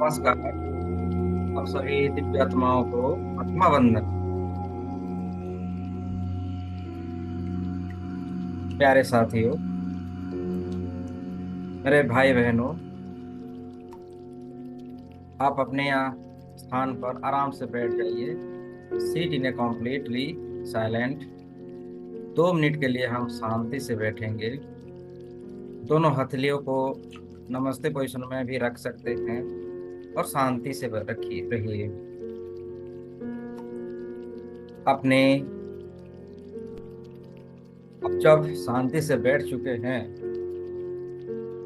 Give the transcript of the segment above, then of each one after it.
नमस्कार। आप सभी दिव्य आत्माओं को आत्मा वंदन। प्यारे साथियों, मेरे भाई बहनों, आप अपने यहाँ स्थान पर आराम से बैठ जाइए। Seat in a completely silent. 2 minute के लिए हम शांति से बैठेंगे। दोनों हथेलियों को नमस्ते पोजीशन में भी रख सकते हैं और शांति से रखिए रहिए। अपने अब जब शांति से बैठ चुके हैं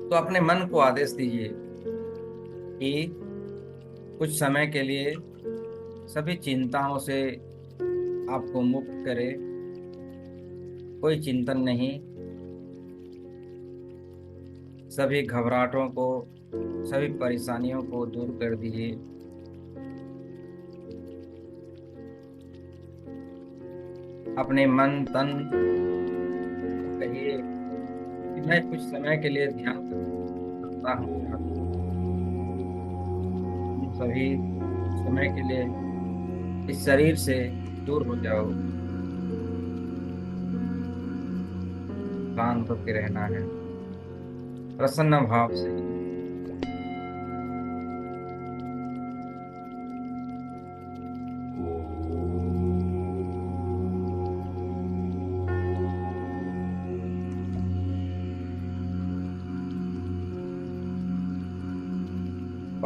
तो अपने मन को आदेश दीजिए कि कुछ समय के लिए सभी चिंताओं से आपको मुक्त करे। कोई चिंतन नहीं, सभी घबराहटों को, सभी परेशानियों को दूर कर दीजिए। अपने मन तन को कहिए कि मैं कुछ समय के लिए ध्यान करता हूँ। तुम सभी समय के लिए इस शरीर से दूर हो जाओ। शांत होकर रहना है, प्रसन्न भाव से।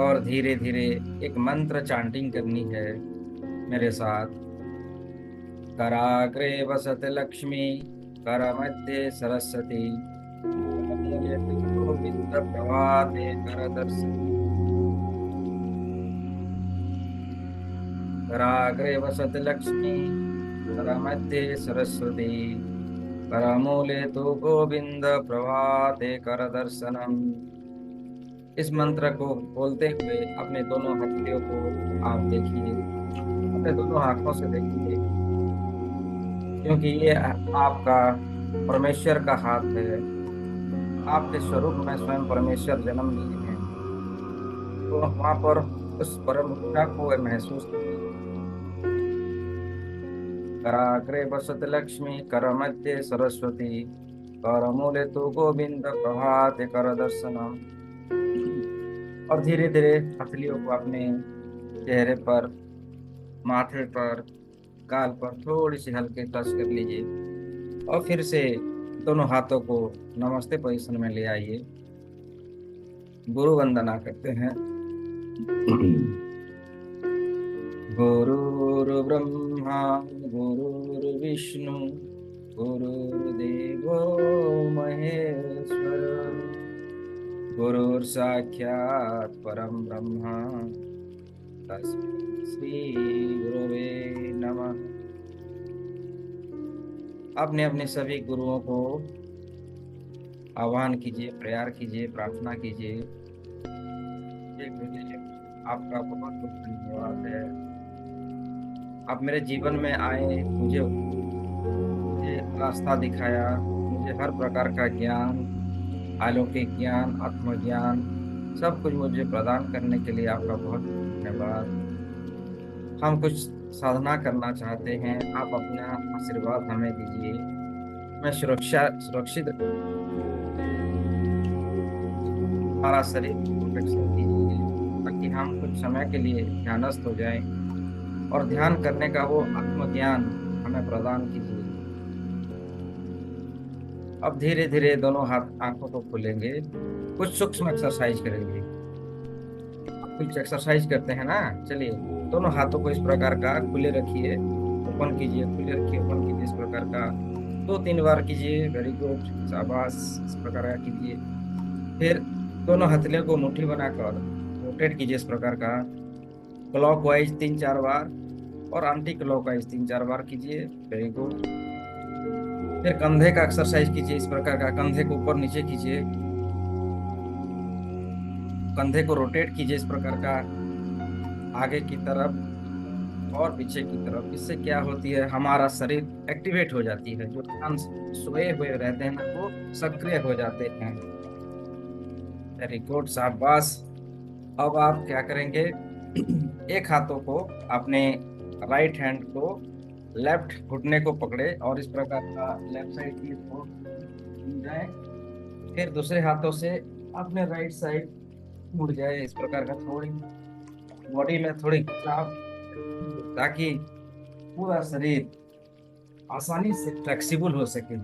और धीरे धीरे एक मंत्र चांटिंग करनी है मेरे साथ। कराग्रे वसत लक्ष्मी, कर मध्य सरस्वती, गोविंद प्रभाते कर दर्शन। कराग्रे वसत लक्ष्मी, कर मध्य सरस्वती, करमूले तु गोविंद प्रभाते कर दर्शनम। इस मंत्र को बोलते हुए अपने दोनों हथेलियों को आप देखिए, अपने दोनों आंखों से देखिए, क्योंकि ये आपका परमेश्वर का हाथ है। आपके स्वरूप में स्वयं परमेश्वर जन्म लिए हैं, तो वहां पर उस परम ऊर्जा को महसूस कीजिए। कराग्रे बसत लक्ष्मी, कर मध्य सरस्वती, कर मूले तु गोविंद प्रभाते कर दर्शनम। और धीरे धीरे हथेलियों को अपने चेहरे पर, माथे पर, गाल पर थोड़ी सी हल्के टच कर लीजिए और फिर से दोनों हाथों को नमस्ते पोजीशन में ले आइए। गुरु वंदना करते हैं। गुरुर्ब्रह्मा गुरुर्विष्णु गुरुर्देवो महेश्वर, गुरुर्साक्षात् परम ब्रह्म, तस्मै श्री गुरुवे नमः। आपने अपने सभी गुरुओं को आह्वान कीजिए, प्रेयर कीजिए, प्रार्थना कीजिए। गुरुदेव, आपका बहुत बहुत धन्यवाद है। आप मेरे जीवन में आए, मुझे रास्ता दिखाया, मुझे हर प्रकार का ज्ञान, अलौकिक ज्ञान, आत्मज्ञान, सब कुछ मुझे प्रदान करने के लिए आपका बहुत धन्यवाद। हम कुछ साधना करना चाहते हैं, आप अपना आशीर्वाद हमें दीजिए। मैं सुरक्षित, हमारा शरीर प्रोटेक्शन कीजिए, ताकि हम कुछ समय के लिए ध्यानस्थ हो जाएं और ध्यान करने का वो आत्मज्ञान हमें प्रदान कीजिए। अब धीरे धीरे दोनों हाथ आंखों को खोलेंगे, कुछ सूक्ष्म एक्सरसाइज करेंगे। कुछ एक्सरसाइज करते हैं ना, चलिए। दोनों हाथों को इस प्रकार का खुले रखिए, ओपन कीजिए, खुले रखिए, ओपन कीजिए, इस प्रकार का 2-3 बार कीजिए। वेरी गुड, शाबाश, इस प्रकार का कीजिए। फिर दोनों हथेलियों को मुट्ठी बनाकर रोटेट कीजिए इस प्रकार का, क्लॉकवाइज 3-4 बार और एंटी क्लॉकवाइज 3-4 बार कीजिए। Very good. फिर कंधे का एक्सरसाइज कीजिए इस प्रकार का, कंधे को ऊपर नीचे कीजिए, कंधे को रोटेट कीजिए इस प्रकार का, आगे की तरफ और पीछे की तरफ। इससे क्या होती है, हमारा शरीर एक्टिवेट हो जाती है। जो हम सोए हुए रहते हैं ना, वो सक्रिय हो जाते हैं। वेरी गुड, शाबाश। अब आप क्या करेंगे, एक हाथों को अपने राइट हैंड को लेफ्ट घुटने को पकड़े और इस प्रकार का लेफ्ट साइड की ओर जाए। फिर दूसरे हाथों से अपने राइट साइड मुड़ जाए, इस प्रकार का थोड़ी बॉडी में थोड़ी खिंचाव, ताकि पूरा शरीर आसानी से फ्लेक्सिबल हो सके।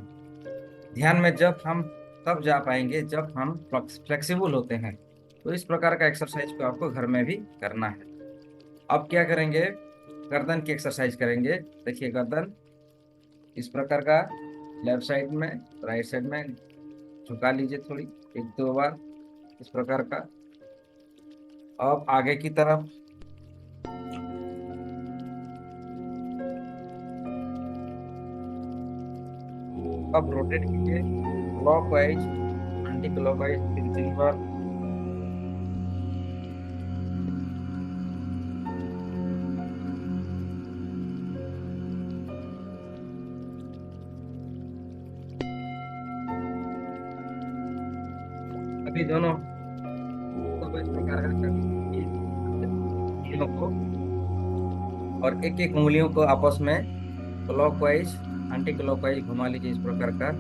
ध्यान में जब हम तब जा पाएंगे जब हम फ्लेक्सिबल होते हैं। तो इस प्रकार का एक्सरसाइज को आपको घर में भी करना है। अब क्या करेंगे, गर्दन की एक्सरसाइज करेंगे। देखिए गर्दन इस प्रकार का, लेफ्ट साइड में राइट साइड में झुका लीजिए थोड़ी, एक दो बार इस प्रकार का। अब आगे की तरफ, अब रोटेट कीजिए क्लॉकवाइज एंटी क्लॉकवाइज 3 3 बार। अभी दोनों को इस प्रकार का करके उंगलियों को और एक एक उंगलियों को आपस में क्लॉकवाइज एंटी क्लॉकवाइज घुमा लीजिए इस प्रकार का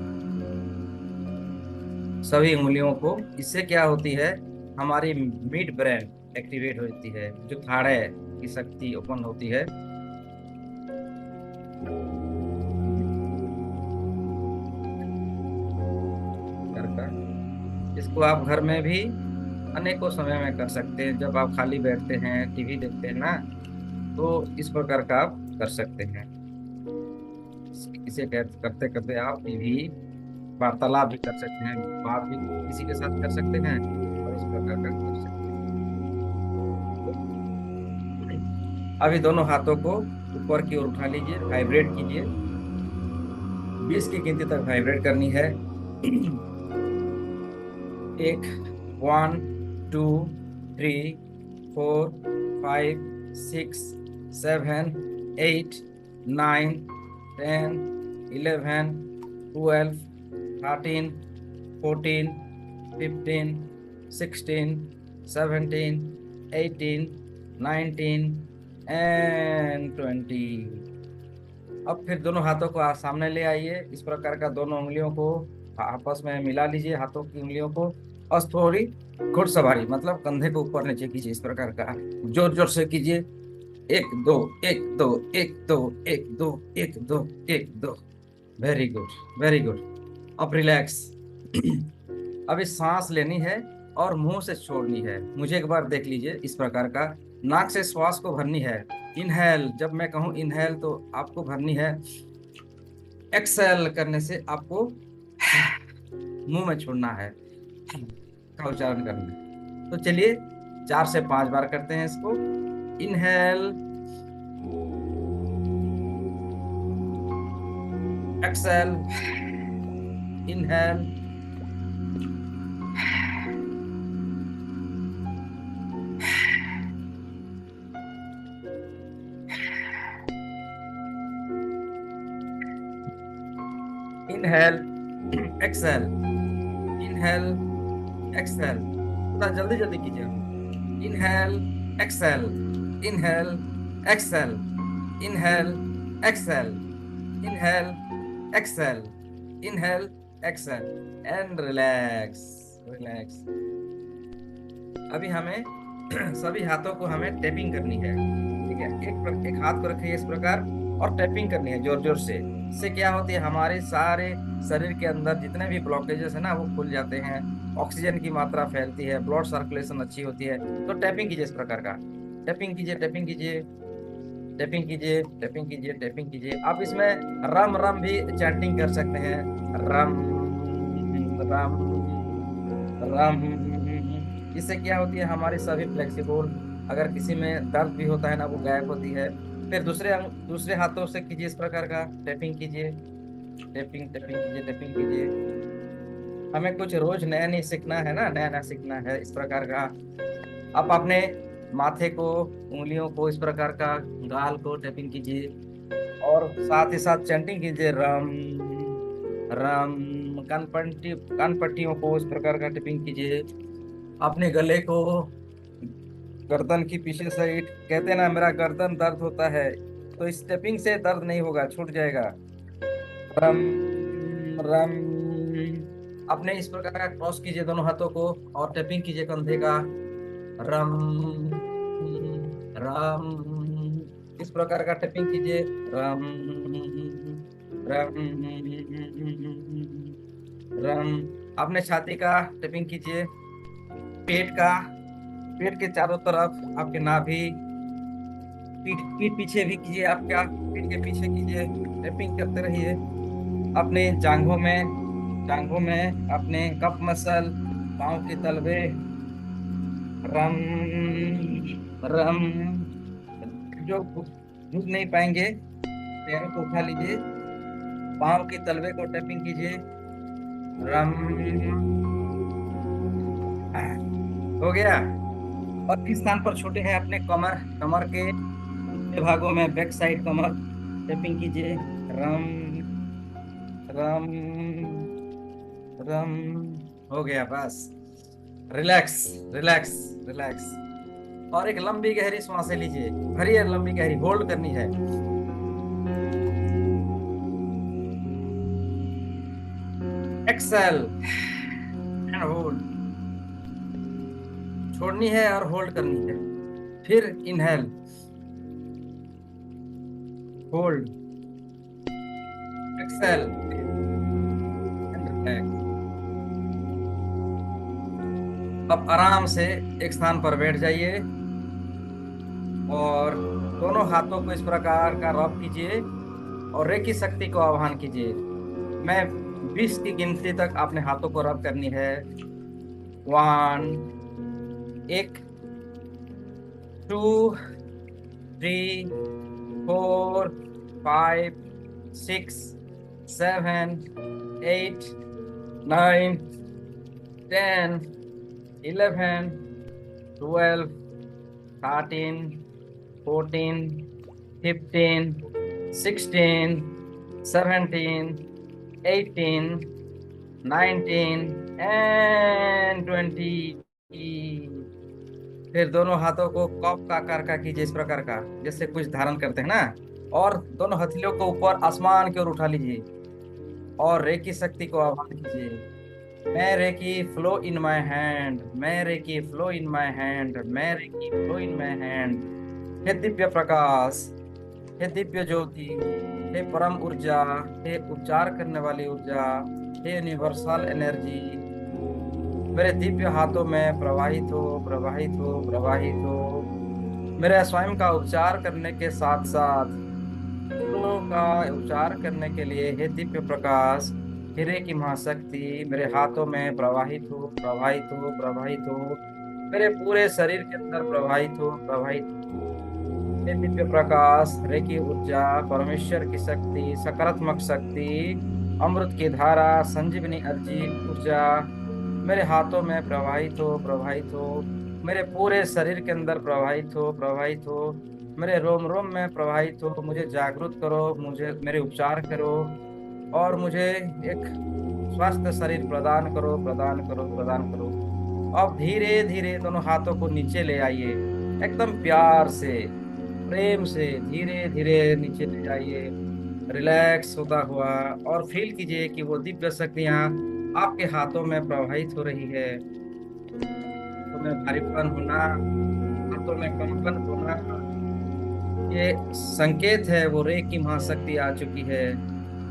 सभी उंगलियों को। इससे क्या होती है, हमारी मिड ब्रेन एक्टिवेट होती है, जो थाड़े की शक्ति ओपन होती है। घर का इसको आप घर में भी अनेकों समय में कर सकते हैं। जब आप खाली बैठते हैं, टीवी देखते हैं ना, तो इस प्रकार का आप कर सकते हैं। इसे करते करते आप भी वार्तालाप भी कर सकते हैं, बात भी किसी के साथ कर सकते हैं और इस प्रकार का कर सकते हैं। अभी दोनों हाथों को ऊपर की ओर उठा लीजिए, वाइब्रेट कीजिए। 20 की गिनती तक वाइब्रेट करनी है। एक, 1 2 3 4 5 6 7 8 9 10 11 12 13 14 15 16 17 18 एंड 20। अब फिर दोनों हाथों को आप सामने ले आइए, इस प्रकार का दोनों उंगलियों को आपस में मिला लीजिए, हाथों की उंगलियों को। और थोड़ी घुड़सवारी मतलब कंधे को ऊपर नीचे कीजिए, इस प्रकार का जोर जोर से कीजिए। एक दो, एक दो, एक दो, एक दो, एक दो, एक दो। Very good, very good. अब रिलैक्स। अभी सांस लेनी है और मुंह से छोड़नी है। मुझे एक बार देख लीजिए, इस प्रकार का नाक से श्वास को भरनी है। इनहेल, जब मैं कहूँ इनहेल तो आपको भरनी है। एक्सेल करने से आपको मुंह में छोड़ना है, का उच्चारण करना है। तो चलिए 4 से 5 बार करते हैं इसको। Inhale, exhale, inhale, inhale, exhale, inhale, exhale. थोड़ा जल्दी जल्दी कीजिए। Inhale, exhale, inhale, exhale, inhale, exhale, inhale, exhale, inhale, exhale and relax, relax. अभी हमें सभी हाथों को हमें टैपिंग करनी है। ठीक है, एक हाथ को रखिए इस प्रकार और टैपिंग करनी है जोर जोर से। इससे क्या होती है, हमारे सारे शरीर के अंदर जितने भी ब्लॉकेजेस है ना, वो खुल जाते हैं। ऑक्सीजन की मात्रा फैलती है, ब्लड सर्कुलेशन अच्छी होती है। तो टैपिंग कीजिए इस प्रकार का, टैपिंग कीजिए, टैपिंग कीजिए, टैपिंग कीजिए, टैपिंग कीजिए, टैपिंग कीजिए। आप इसमें रम रम भी चैंटिंग कर सकते हैं। रम रम रम। इससे क्या होती है, हमारी सभी फ्लेक्सिबल, अगर किसी में दर्द भी होता है ना, वो गायब होती है। फिर दूसरे हाथों से कीजिए इस प्रकार का टैपिंग कीजिए, टैपिंग टैपिंग कीजिए, टैपिंग कीजिए। हमें कुछ रोज नया नहीं सीखना है ना, नया नया सीखना है इस प्रकार का। आप अपने माथे को, उंगलियों को इस प्रकार का, गाल को टैपिंग कीजिए और साथ ही साथ चैंटिंग कीजिए। रम रम। कान पट्टियों को इस प्रकार का टैपिंग कीजिए। अपने गले को गर्दन की पीछे साइड, कहते हैं ना मेरा गर्दन दर्द होता है, तो स्टेपिंग से दर्द नहीं होगा, छूट जाएगा। रम रम। अपने इस प्रकार का क्रॉस कीजिए दोनों हाथों को और टैपिंग कीजिए कंधे का। रम रम। इस प्रकार का टैपिंग कीजिए। रम रम रम। अपने छाती का टैपिंग कीजिए। पेट का, पेट के चारों तरफ आपके नाभि, पीठ पीठ पीछे भी कीजिए, आपका पीठ के पीछे कीजिए, टैपिंग करते रहिए। अपने जांघों में, जांघों में अपने कप मसल, पाँव के तलवे। रम रम। जो झुक नहीं पाएंगे, पैरों को उठा लीजिए, पाँव के तलवे को टैपिंग कीजिए। रम। हो गया। और किस स्थान पर छोटे हैं अपने कमर, कमर के भागों में, बैक साइड कमर, टैपिंग कीजिए। रम रम रम। हो गया बस। Relax relax relax. और एक लंबी गहरी सांसें लीजिए, भरिए, लंबी गहरी होल्ड करनी है। Exhale and hold. छोड़नी है और होल्ड करनी है। फिर inhale, hold, exhale and relax. अब आराम से एक स्थान पर बैठ जाइए और दोनों हाथों को इस प्रकार का रब कीजिए और रेकी शक्ति को आह्वान कीजिए। मैं 20 की गिनती तक अपने हाथों को रब करनी है। वन, एक, two, three, four, five, six, seven, eight, nine, 10, 11, 12, 13, 14, 15, 16, 17, 18, 19 and 20। फिर दोनों हाथों को कप का आकार का कीजिए, इस प्रकार का जैसे कुछ धारण करते हैं ना, और दोनों हथेलियों को ऊपर आसमान की ओर उठा लीजिए और रेकी शक्ति को आह्वान कीजिए। मैं reiki flow in my hand, मैं reiki flow in my hand, मैं reiki flow in my hand. हे दिव्य प्रकाश, हे दिव्य ज्योति, हे परम ऊर्जा, हे उपचार करने वाली ऊर्जा, हे यूनिवर्सल एनर्जी, मेरे दिव्य हाथों में प्रवाहित हो, प्रवाहित हो, प्रवाहित हो। मेरे स्वयं का उपचार करने के साथ साथ दूसरों का उपचार करने के लिए हे दिव्य प्रकाश, हीरे की महाशक्ति मेरे हाथों में प्रवाहित हो, प्रवाहित हो, प्रवाहित हो। मेरे पूरे शरीर के अंदर प्रवाहित हो, प्रवाहित। हे दिव्य प्रकाश, रेकी ऊर्जा, परमेश्वर की शक्ति, सकारात्मक शक्ति, अमृत की धारा, संजीवनी अर्जी ऊर्जा मेरे हाथों में प्रवाहित हो, प्रवाहित हो। मेरे पूरे शरीर के अंदर प्रवाहित हो, प्रवाहित हो। मेरे रोम रोम में प्रवाहित हो। मुझे जागरूक करो, मुझे मेरे उपचार करो और मुझे एक स्वस्थ शरीर प्रदान करो, प्रदान करो, प्रदान करो। अब धीरे धीरे दोनों हाथों को नीचे ले आइए, एकदम प्यार से, प्रेम से धीरे धीरे नीचे ले जाइए, रिलैक्स होता हुआ। और फील कीजिए कि वो दिव्य शक्तियाँ आपके हाथों में प्रवाहित हो रही है। हाथों में भारीपन होना, हाथों में कंपन होना, ये संकेत है वो रे की महाशक्ति आ चुकी है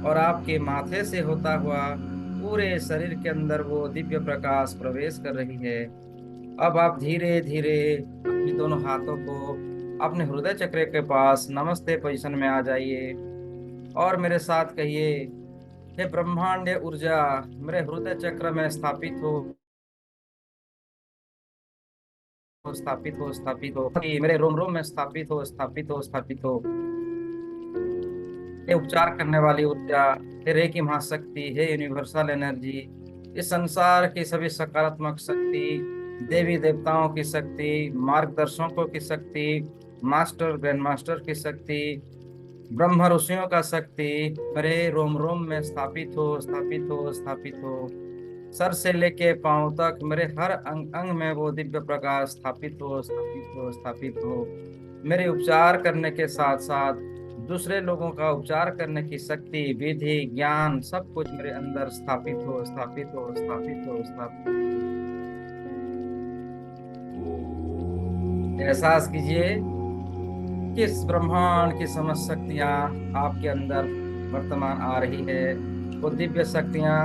और आपके माथे से होता हुआ पूरे शरीर के अंदर वो दिव्य प्रकाश प्रवेश कर रही है। अब आप धीरे धीरे अपने दोनों हाथों को अपने हृदय चक्र के पास नमस्ते पोजीशन में आ जाइए और मेरे साथ कहिए, हे ब्रह्मांड ऊर्जा, मेरे हृदय चक्र में स्थापित हो, स्थापित हो, स्थापित हो। मेरे रोम रोम में स्थापित हो, स्थापित हो, स्थापित हो। हे उपचार करने वाली ऊर्जा, हे रे की महाशक्ति, हे यूनिवर्सल एनर्जी, इस संसार की सभी सकारात्मक शक्ति, देवी देवताओं की शक्ति, मार्गदर्शकों की शक्ति, मास्टर ग्रैंड मास्टर की शक्ति, ब्रह्म ऋषियों का शक्ति मेरे रोम रोम में स्थापित हो, स्थापित हो, स्थापित हो। सर से लेके पांव तक मेरे हर अंग अंग में वो दिव्य प्रकाश स्थापित हो, स्थापित हो, स्थापित हो। मेरे उपचार करने के साथ साथ दूसरे लोगों का उपचार करने की शक्ति, विधि, ज्ञान सब कुछ मेरे अंदर स्थापित हो, स्थापित हो, स्थापित हो, स्थापित हो। एहसास कीजिए कि इस ब्रह्मांड की समस्त शक्तियां आपके अंदर वर्तमान आ रही है। वो दिव्य शक्तियां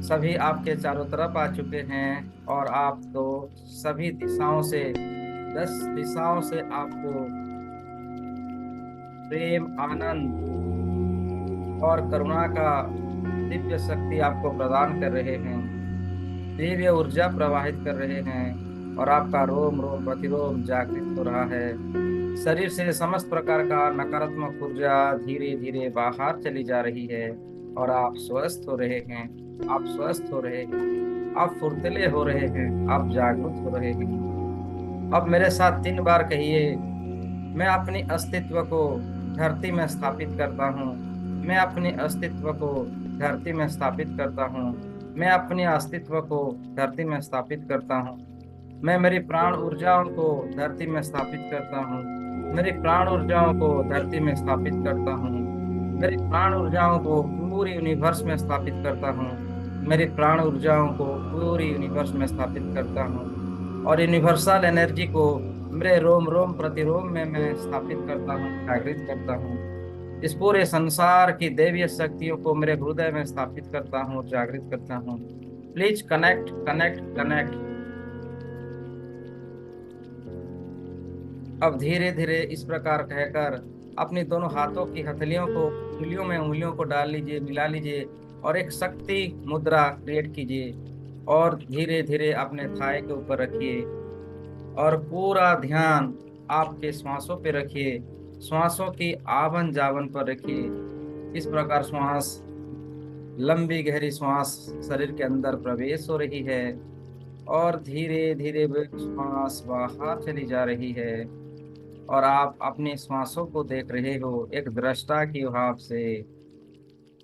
सभी आपके चारों तरफ आ चुके हैं, और आप तो सभी दिशाओं से, 10 दिशाओं से आपको प्रेम, आनंद और करुणा का दिव्य शक्ति आपको प्रदान कर रहे हैं, दिव्य ऊर्जा प्रवाहित कर रहे हैं, और आपका रोम रोम प्रतिरोम जागृत हो रहा है। शरीर से समस्त प्रकार का नकारात्मक ऊर्जा धीरे धीरे बाहर चली जा रही है, और आप स्वस्थ हो रहे हैं, आप स्वस्थ हो रहे हैं, आप फुर्तीले हो रहे हैं, आप जागरूक हो रहे हैं। अब मेरे साथ 3 बार कहिए, मैं अपनी अस्तित्व को धरती में स्थापित करता हूँ। मैं अपने अस्तित्व को धरती में स्थापित करता हूँ। मैं अपने अस्तित्व को धरती में स्थापित करता हूँ। मैं मेरी प्राण ऊर्जाओं को धरती में स्थापित करता हूँ। मेरी प्राण ऊर्जाओं को धरती में स्थापित करता हूँ। मेरी प्राण ऊर्जाओं को पूरी यूनिवर्स में स्थापित करता हूँ। मेरी प्राण ऊर्जाओं को पूरी यूनिवर्स में स्थापित करता हूँ, और यूनिवर्सल एनर्जी को मेरे रोम रोम प्रतिरोम में मैं स्थापित करता हूँ, जागृत करता हूँ। इस पूरे संसार की दैवीय शक्तियों को मेरे हृदय में स्थापित करता हूँ, जागृत करता हूँ। Please connect, connect, connect. अब धीरे धीरे इस प्रकार कहकर अपनी दोनों हाथों की हथेलियों को, उंगलियों में उंगलियों को डाल लीजिए, मिला लीजिए, और एक शक्ति मुद्रा क्रिएट कीजिए, और धीरे धीरे अपने थाई के ऊपर रखिए, और पूरा ध्यान आपके श्वासों पे रखिए, श्वासों की आवन जावन पर रखिए। इस प्रकार श्वास, लंबी गहरी श्वास शरीर के अंदर प्रवेश हो रही है, और धीरे धीरे वे श्वास बाहर चली जा रही है, और आप अपने श्वासों को देख रहे हो एक दृष्टा की भाव से।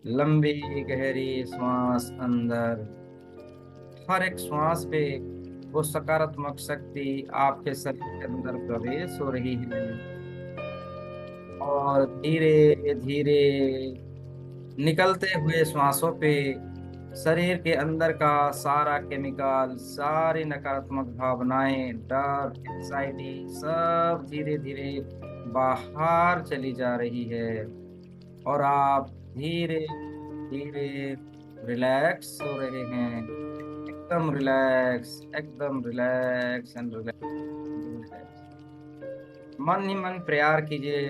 लंबी गहरी श्वास अंदर, हर एक श्वास पे वो सकारात्मक शक्ति आपके शरीर के अंदर प्रवेश हो रही है, और धीरे धीरे निकलते हुए श्वासों पे शरीर के अंदर का सारा केमिकल, सारी नकारात्मक भावनाएं, डर, एंजाइटी सब धीरे धीरे बाहर चली जा रही है, और आप धीरे धीरे रिलैक्स हो रहे हैं, एकदम रिलैक्स, एकदम रिलैक्स एंड रिलैक्स। मन ही मन प्यार कीजिए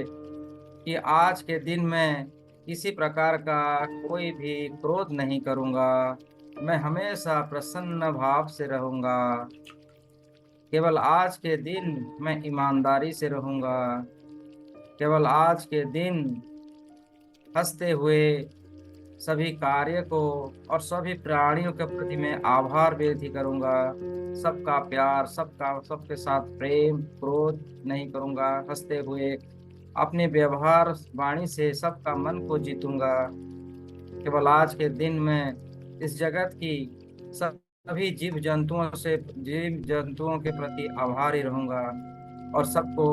कि आज के दिन में किसी प्रकार का कोई भी क्रोध नहीं करूंगा। मैं हमेशा प्रसन्न भाव से रहूंगा। केवल आज के दिन मैं ईमानदारी से रहूंगा। केवल आज के दिन हंसते हुए सभी कार्य को और सभी प्राणियों के प्रति मैं आभार व्यक्त करूंगा। सबका प्यार, सबका, सबके साथ प्रेम, क्रोध नहीं करूंगा। हंसते हुए अपने व्यवहार वाणी से सबका मन को जीतूंगा। केवल आज के दिन में इस जगत की सभी जीव जंतुओं के प्रति आभारी रहूंगा, और सबको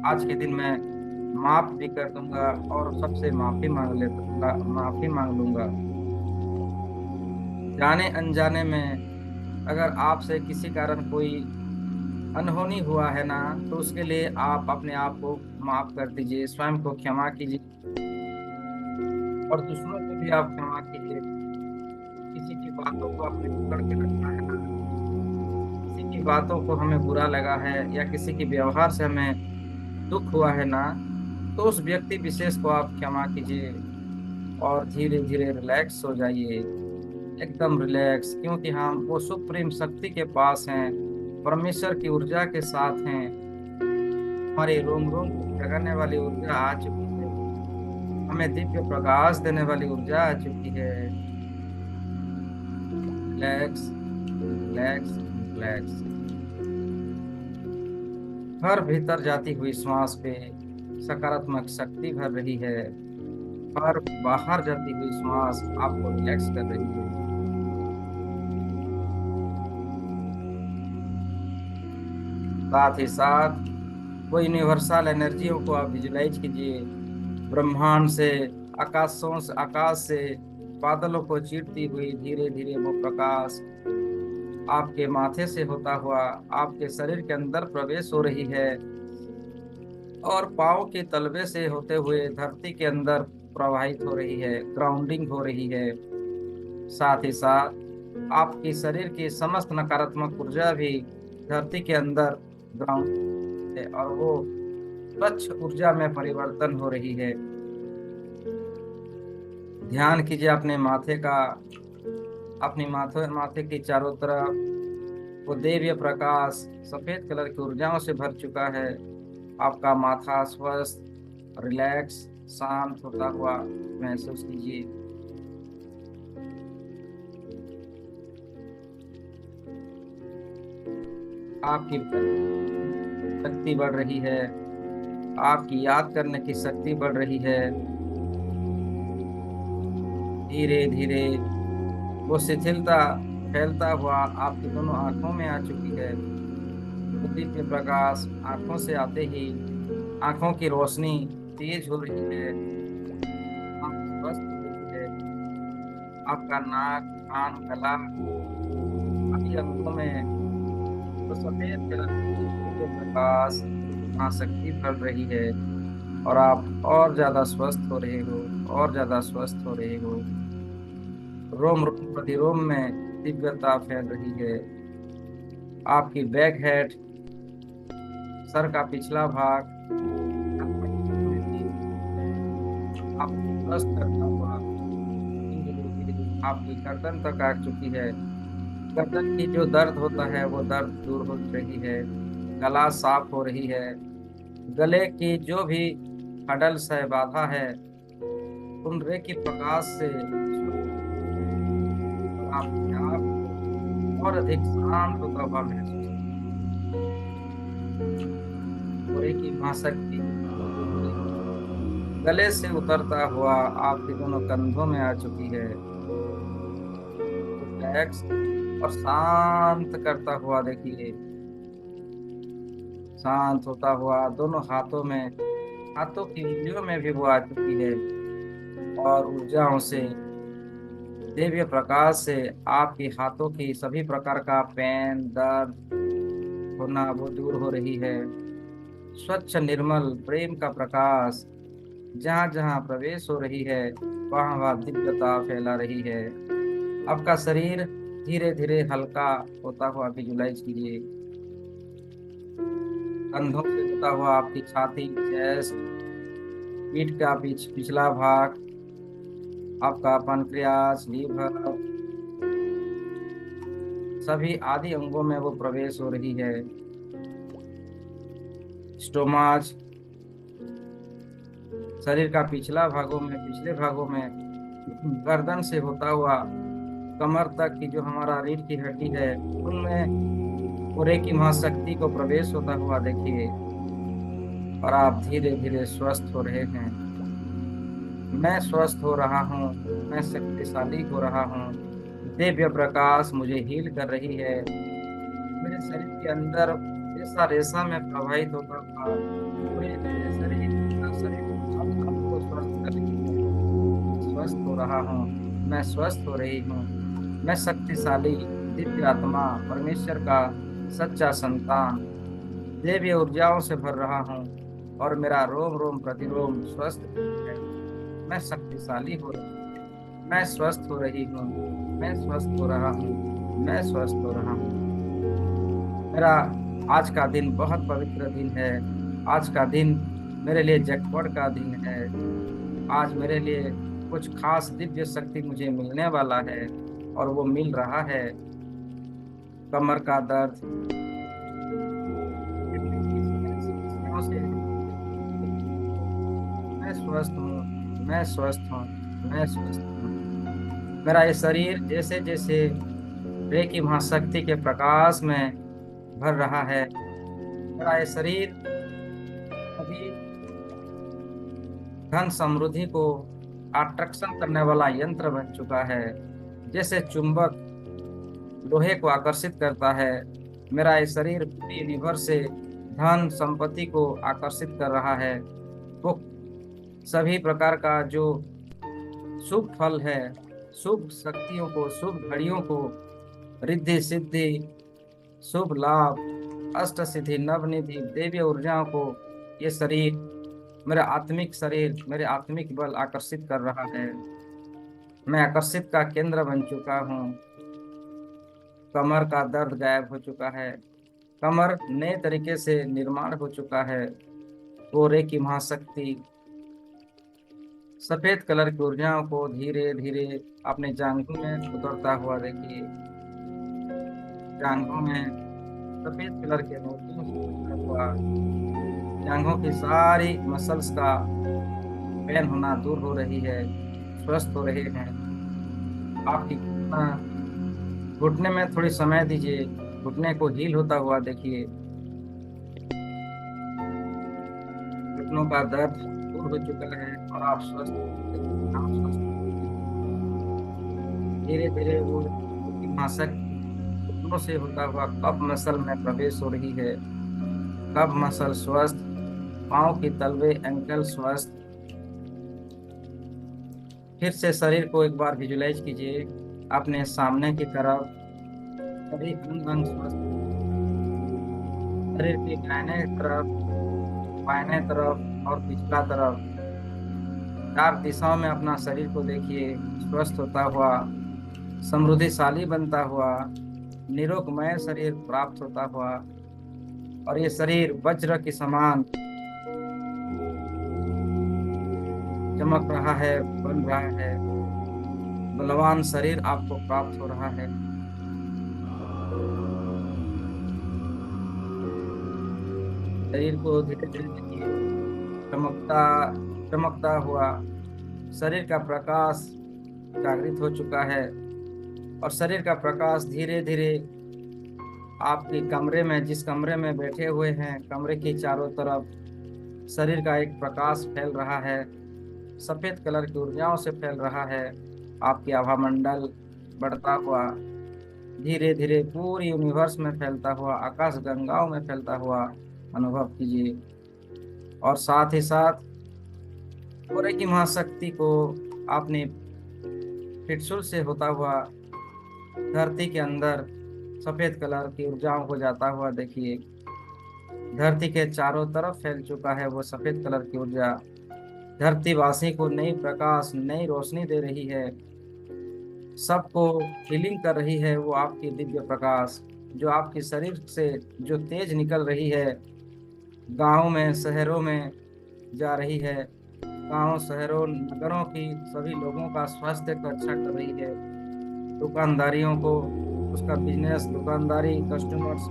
आज के दिन में माफ भी कर दूंगा, और सबसे माफी मांग लूंगा। जाने अनजाने में अगर आपसे किसी कारण कोई अनहोनी हुआ है ना, तो उसके लिए आप अपने आप को माफ कर दीजिए, स्वयं को क्षमा कीजिए, और दूसरों को भी आप क्षमा कीजिए। किसी की बातों को अपने पकड़ के रखना है ना, किसी की बातों को हमें बुरा लगा है, या किसी के व्यवहार से हमें दुख हुआ है ना, तो उस व्यक्ति विशेष को आप क्षमा कीजिए, और धीरे धीरे रिलैक्स हो जाइए, एकदम रिलैक्स, क्योंकि हम वो सुप्रीम शक्ति के पास हैं, परमेश्वर की ऊर्जा के साथ हैं। हमारे रोम रोम को जगाने वाली ऊर्जा आ चुकी है, हमें दिव्य प्रकाश देने वाली ऊर्जा आ चुकी है। Relax, relax, relax. हर भीतर जाती हुई श्वास पे सकारात्मक शक्ति भर रही है, और बाहर जाती हुई श्वास आपको रिलैक्स कर रही है। साथ ही साथ वो यूनिवर्सल एनर्जियों को आप विजुलाइज कीजिए। ब्रह्मांड से, आकाश से बादलों को चीरती हुई धीरे धीरे वो प्रकाश आपके माथे से होता हुआ आपके शरीर के अंदर प्रवेश हो रही है और पाँव के तलवे से होते हुए धरती के अंदर प्रवाहित हो रही है, ग्राउंडिंग हो रही है। साथ ही साथ आपके शरीर की समस्त नकारात्मक ऊर्जा भी धरती के अंदर ग्राउंड है और वो स्वच्छ ऊर्जा में परिवर्तन हो रही है। ध्यान कीजिए अपने माथे का, अपनी माथे के चारों तरफ वो दिव्य प्रकाश सफेद कलर की ऊर्जाओं से भर चुका है। आपका माथा स्वस्थ, रिलैक्स, शांत होता हुआ महसूस कीजिए। आपकी शक्ति बढ़ रही है, आपकी याद करने की शक्ति बढ़ रही है। धीरे धीरे वो शिथिलता फैलता हुआ आपकी दोनों आंखों में आ चुकी है। वो दिव्य प्रकाश आंखों से आते ही आंखों की रोशनी तेज हो रही है, आंख स्वस्थ हो रही है। आपका नाक, कान, गला आदि अंगों में तो सफेद कलर की दिव्य प्रकाश शक्ति बढ़ रही है और आप और ज्यादा स्वस्थ हो रहे हो, और ज्यादा स्वस्थ हो रहे हो। रोम रोम प्रतिरोम में दिव्यता फैल रही है। आपकी बैक हेड, सर का पिछला भाग आप स्वस्थ करता हुआ आपकी गर्दन तक आ चुकी है। गर्दन की जो दर्द होता है वो दर्द दूर हो रही है, गला साफ हो रही है। गले की जो भी हडल्स है, बाधा है, उन रे की प्रकाश से आप और अधिक शांत होता हुआ महसूस। पूरे की महाशक्ति गले से उतरता हुआ आपके दोनों कंधों में आ चुकी है। रिलैक्स और शांत करता हुआ देखिए, शांत होता हुआ दोनों हाथों में, हाथों की उंगलियों में भी वो आ चुकी है और ऊर्जाओं से, दिव्य प्रकाश से आपके हाथों की सभी प्रकार का पेन, दर्द होना वो दूर हो रही है। स्वच्छ निर्मल प्रेम का प्रकाश जहाँ जहाँ प्रवेश हो रही है वहाँ वहाँ दिव्यता फैला रही है। आपका शरीर धीरे धीरे हल्का होता हुआ विजुलाइज कीजिए। कंधों से होता हुआ आपकी छाती, चेस्ट, पीठ का पिछला भाग, आपका पनक्रियास, लीवर, सभी आदि अंगों में वो प्रवेश हो रही है। स्टोमाच, शरीर का पिछला भागों में, पिछले भागों में, गर्दन से होता हुआ कमर तक की जो हमारा रीढ़ की हड्डी है उनमें पूरे की महाशक्ति को प्रवेश होता हुआ देखिए और आप धीरे धीरे स्वस्थ हो रहे हैं। मैं स्वस्थ हो रहा हूँ, मैं शक्तिशाली हो रहा हूँ। दिव्य प्रकाश मुझे हील कर रही है। मेरे शरीर के अंदर रेसा रेसा में प्रवाहित होता था, पूरे मेरे शरीर, पूरा शरीर आपको स्वस्थ कर रही है। स्वस्थ हो रहा हूँ, मैं स्वस्थ हो रही हूँ। मैं शक्तिशाली दिव्य आत्मा, परमेश्वर का सच्चा संतान, दिव्य ऊर्जाओं से भर रहा हूँ और मेरा रोम रोम प्रतिरोम स्वस्थ है। मैं शक्तिशाली हो रही हूँ, मैं स्वस्थ हो रही हूँ, मैं स्वस्थ हो रहा हूँ, मैं स्वस्थ हो रहा हूँ। मेरा आज का दिन बहुत पवित्र दिन है। आज का दिन मेरे लिए जैकपॉट का दिन है। आज मेरे लिए कुछ खास दिव्य शक्ति मुझे मिलने वाला है और वो मिल रहा है। कमर का दर्द से मैं स्वस्थ हूँ, मैं स्वस्थ हूँ, मैं स्वस्थ हूँ। मेरा ये शरीर जैसे जैसे रे की महाशक्ति के प्रकाश में भर रहा है, मेरा ये शरीर अभी धन समृद्धि को आकर्षण करने वाला यंत्र बन चुका है। जैसे चुंबक लोहे को आकर्षित करता है, मेरा ये शरीर पूरी यूनिवर्स से धन संपत्ति को आकर्षित कर रहा है। वो सभी प्रकार का जो शुभ फल है, शुभ शक्तियों को, शुभ घड़ियों को, रिद्धि सिद्धि, शुभ लाभ, अष्ट सिद्धि, नवनिधि, देवी ऊर्जाओं को ये शरीर, मेरा आत्मिक शरीर, मेरे आत्मिक बल आकर्षित कर रहा है। मैं आकर्षित का केंद्र बन चुका हूँ। कमर का दर्द गायब हो चुका है। कमर नए तरीके से निर्माण हो चुका है। कोरे की महाशक्ति, सफेद कलर की ऊर्जाओं को धीरे धीरे अपने जांघों में उतरता हुआ देखिए। जांघों में सफेद कलर के मोतियों से उतरता हुआ, जांघों की सारी मसल्स का पेन होना दूर हो रही है, स्वस्थ हो रहे हैं। आपकी घुटने में थोड़ी समय दीजिए, घुटने को हील होता हुआ देखिए। घुटनों का दर्द दूर हो चुका है और आप स्वस्थ धीरे धीरे वो मासक घुटनों से होता हुआ कफ मसल में प्रवेश हो रही है। कफ मसल स्वस्थ, पाँव की तलवे एंकल स्वस्थ। फिर से शरीर को एक बार विजुलाइज कीजिए अपने सामने की तरफ। सभी अंग अंग स्वस्थ, शरीर की दाहिने तरफ, बाएं तरफ और पिछला तरफ, चार दिशाओं में अपना शरीर को देखिए स्वस्थ होता हुआ, समृद्धिशाली बनता हुआ, निरोगमय शरीर प्राप्त होता हुआ। और ये शरीर वज्र के समान चमक रहा है, बन रहा है। बलवान शरीर आपको प्राप्त हो रहा है। शरीर को धीरे धीरे देखिए चमकता चमकता हुआ, शरीर का प्रकाश जागृत हो चुका है। और शरीर का प्रकाश धीरे धीरे आपके कमरे में, जिस कमरे में बैठे हुए हैं, कमरे के चारों तरफ शरीर का एक प्रकाश फैल रहा है, सफेद कलर की ऊर्जाओं से फैल रहा है। आपकी आभा मंडल बढ़ता हुआ धीरे धीरे पूरी यूनिवर्स में फैलता हुआ, आकाश गंगाओं में फैलता हुआ अनुभव कीजिए। और साथ ही साथ पूरे की महाशक्ति को आपने फिटसुल से होता हुआ धरती के अंदर सफेद कलर की ऊर्जाओं को जाता हुआ देखिए। धरती के चारों तरफ फैल चुका है वो सफेद कलर की ऊर्जा। धरतीवासी को नई प्रकाश, नई रोशनी दे रही है, सबको हीलिंग कर रही है वो आपकी दिव्य प्रकाश, जो आपके शरीर से जो तेज निकल रही है, गांवों में, शहरों में जा रही है। गांवों, शहरों, नगरों की सभी लोगों का स्वास्थ्य को अच्छा कर रही है। दुकानदारियों को, उसका बिजनेस, दुकानदारी, कस्टमर्स,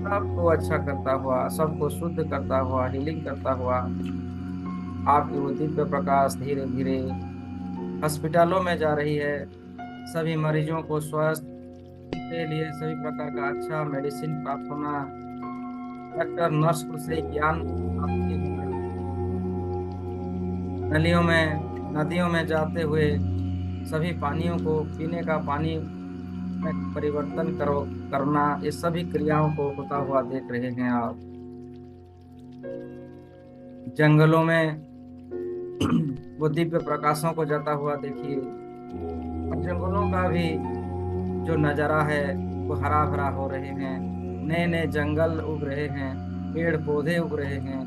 सबको अच्छा करता हुआ, सबको शुद्ध करता हुआ, हीलिंग करता हुआ आपकी वो दिव्य प्रकाश धीरे धीरे हॉस्पिटलों में जा रही है। सभी मरीजों को स्वस्थ के लिए सभी प्रकार का अच्छा मेडिसिन प्राप्त होना, डॉक्टर नर्स को सही ज्ञान प्राप्ति होना, नलियों में, नदियों में जाते हुए सभी पानियों को पीने का पानी में परिवर्तन करना, ये सभी क्रियाओं को होता हुआ देख रहे हैं आप। जंगलों में वो दिव्य प्रकाशों को जाता हुआ देखिए। और जंगलों का भी जो नज़ारा है वो हरा भरा हो रहे हैं, नए नए जंगल उग रहे हैं, पेड़ पौधे उग रहे हैं,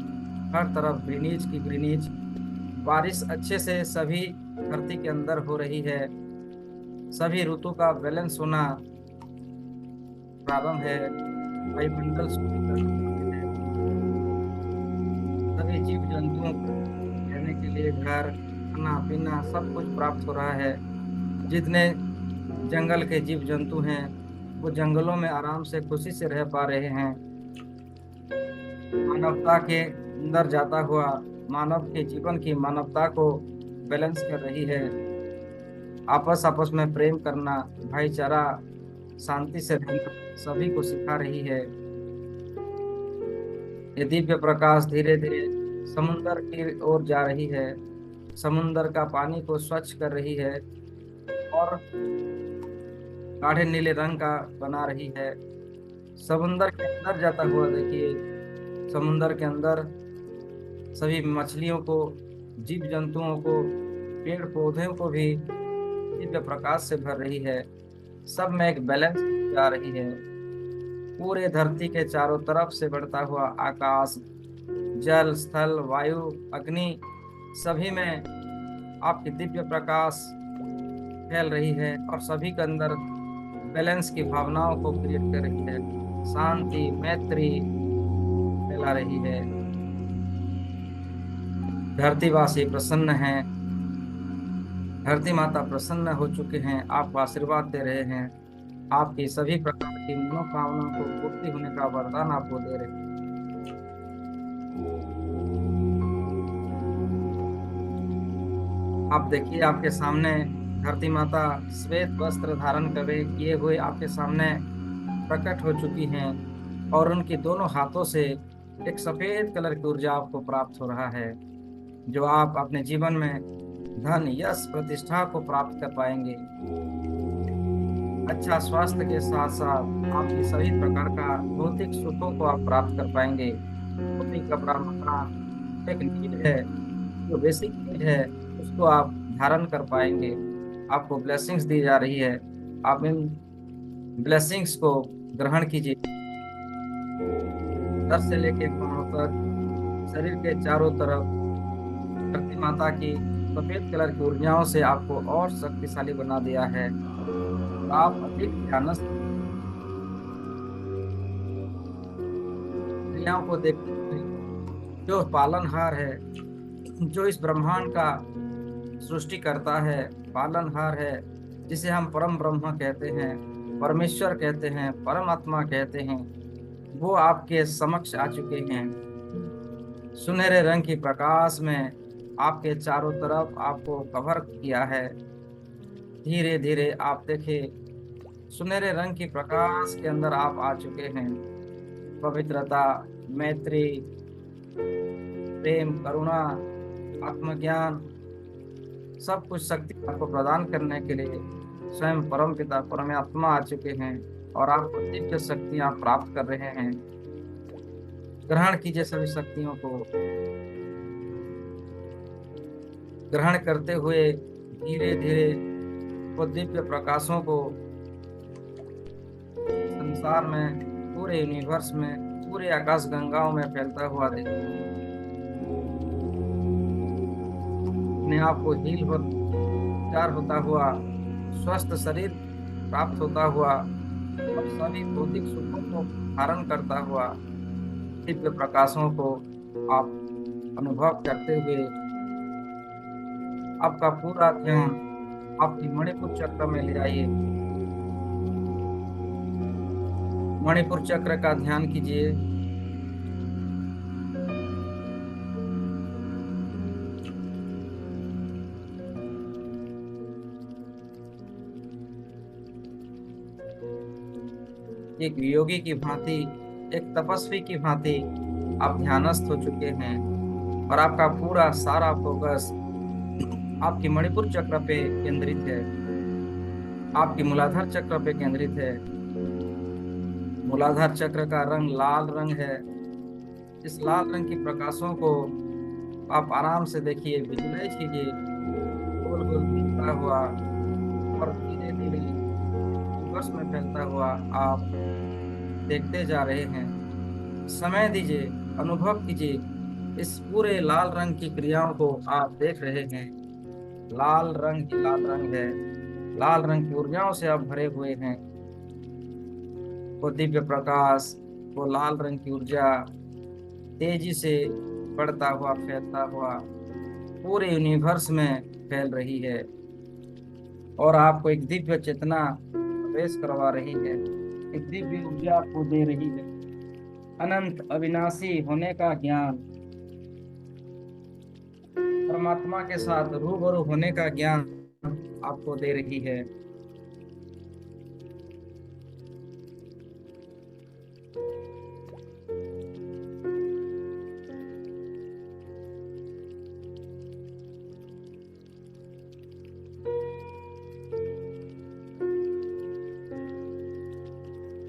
हर तरफ ग्रीनीज की ग्रीनीज। बारिश अच्छे से सभी धरती के अंदर हो रही है। सभी ऋतु का बैलेंस होना प्रारंभ है। वायुमंडल शुद्धिकरण है। सभी जीव जंतुओं को रहने के लिए घर, खाना पीना सब कुछ प्राप्त हो रहा है। जितने जंगल के जीव जंतु हैं वो जंगलों में आराम से खुशी से रह पा रहे हैं। मानवता के अंदर जाता हुआ मानव के जीवन की मानवता को बैलेंस कर रही है। आपस आपस में प्रेम करना, भाईचारा, शांति से रहना सभी को सिखा रही है। ये दिव्य प्रकाश धीरे धीरे समुंदर की ओर जा रही है, समुंदर का पानी को स्वच्छ कर रही है और गाढ़े नीले रंग का बना रही है। समुंदर के अंदर जाता हुआ देखिए, समुंदर के अंदर सभी मछलियों को, जीव जंतुओं को, पेड़ पौधों को भी दिव्य प्रकाश से भर रही है। सब में एक बैलेंस आ रही है। पूरे धरती के चारों तरफ से बढ़ता हुआ आकाश, जल, स्थल, वायु, अग्नि, सभी में आपकी दिव्य प्रकाश फैल रही है और सभी के अंदर बैलेंस की भावनाओं को क्रिएट कर रही है। शांति, मैत्री फैला रही है। धरतीवासी प्रसन्न हैं। धरती माता प्रसन्न हो चुके हैं, आपको आशीर्वाद दे रहे हैं। आपकी सभी प्रकार की मनोकामना को पूर्ति होने का वरदान आपको दे रहे हैं। आप देखिए, आपके सामने धरती माता श्वेत वस्त्र धारण करे किए हुए आपके सामने प्रकट हो चुकी हैं, और उनकी दोनों हाथों से एक सफेद कलर की ऊर्जा आपको प्राप्त हो रहा है, जो आप अपने जीवन में धन, यश, प्रतिष्ठा को प्राप्त कर पाएंगे। अच्छा स्वास्थ्य के साथ साथ आपकी सभी प्रकार का भौतिक सुखों को आप प्राप्त कर पाएंगे। रोटी, कपड़ा, मकान एक नीड है, जो बेसिक नीड है, उसको आप धारण कर पाएंगे। आपको ब्लेसिंग्स दी जा रही है। आप इन ब्लेसिंग्स को ग्रहण कीजिए। सर से लेके पांव तक, शरीर के चारों तरफ धरती माता की सफेद कलर की ऊर्जाओं से आपको और शक्तिशाली बना दिया है। आप अधिक ध्यानस्थ क्रियाओं को देखते हुए, जो पालनहार है, जो इस ब्रह्मांड का सृष्टि करता है, पालनहार है, जिसे हम परम ब्रह्म कहते हैं, परमेश्वर कहते हैं, परमात्मा कहते हैं, वो आपके समक्ष आ चुके हैं। सुनहरे रंग की प्रकाश में आपके चारों तरफ आपको कवर किया है। धीरे धीरे आप देखिए, सुनहरे रंग की प्रकाश के अंदर आप आ चुके हैं। पवित्रता, मैत्री, प्रेम, करुणा, आत्मज्ञान, सब कुछ शक्ति आपको प्रदान करने के लिए स्वयं परम पिता परमात्मा आ चुके हैं, और आपको दिव्य शक्तियां प्राप्त कर रहे हैं। ग्रहण कीजिए सभी शक्तियों को। ग्रहण करते हुए धीरे धीरे वो दिव्य प्रकाशों को संसार में, पूरे यूनिवर्स में, पूरे आकाश गंगाओं में फैलता हुआ देखिए। अपने आप को हील हो, चार होता हुआ, स्वस्थ शरीर प्राप्त होता हुआ, और सभी भौतिक सुखों को धारण करता हुआ दिव्य प्रकाशों को आप अनुभव करते हुए आपका पूरा ध्यान आपकी मणिपुर चक्र में ले आइए। मणिपुर चक्र का ध्यान कीजिए। एक योगी की भांति, एक तपस्वी की भांति आप ध्यानस्थ हो चुके हैं, और आपका पूरा सारा फोकस आपकी मणिपुर चक्र पे केंद्रित है, आपकी मूलाधार चक्र पे केंद्रित है। मूलाधार चक्र का रंग लाल रंग है। इस लाल रंग की प्रकाशों को आप आराम से देखिए, विजुलाइज कीजिए, गोल गोल घूमता हुआ और धीरे धीरे यूनिवर्स में फैलता हुआ आप देखते जा रहे हैं। समय दीजिए, अनुभव कीजिए, इस पूरे लाल रंग की क्रियाओं को आप देख रहे हैं। लाल रंग ही लाल रंग है। लाल रंग की ऊर्जाओं से आप भरे हुए हैं। वो दिव्य प्रकाश, वो लाल रंग की ऊर्जा तेजी से बढ़ता हुआ, फैलता हुआ पूरे यूनिवर्स में फैल रही है, और आपको एक दिव्य चेतना प्रवेश करवा रही है। एक दिव्य ऊर्जा आपको दे रही है। अनंत अविनाशी होने का ज्ञान, परमात्मा के साथ रूबरू होने का ज्ञान आपको दे रही है।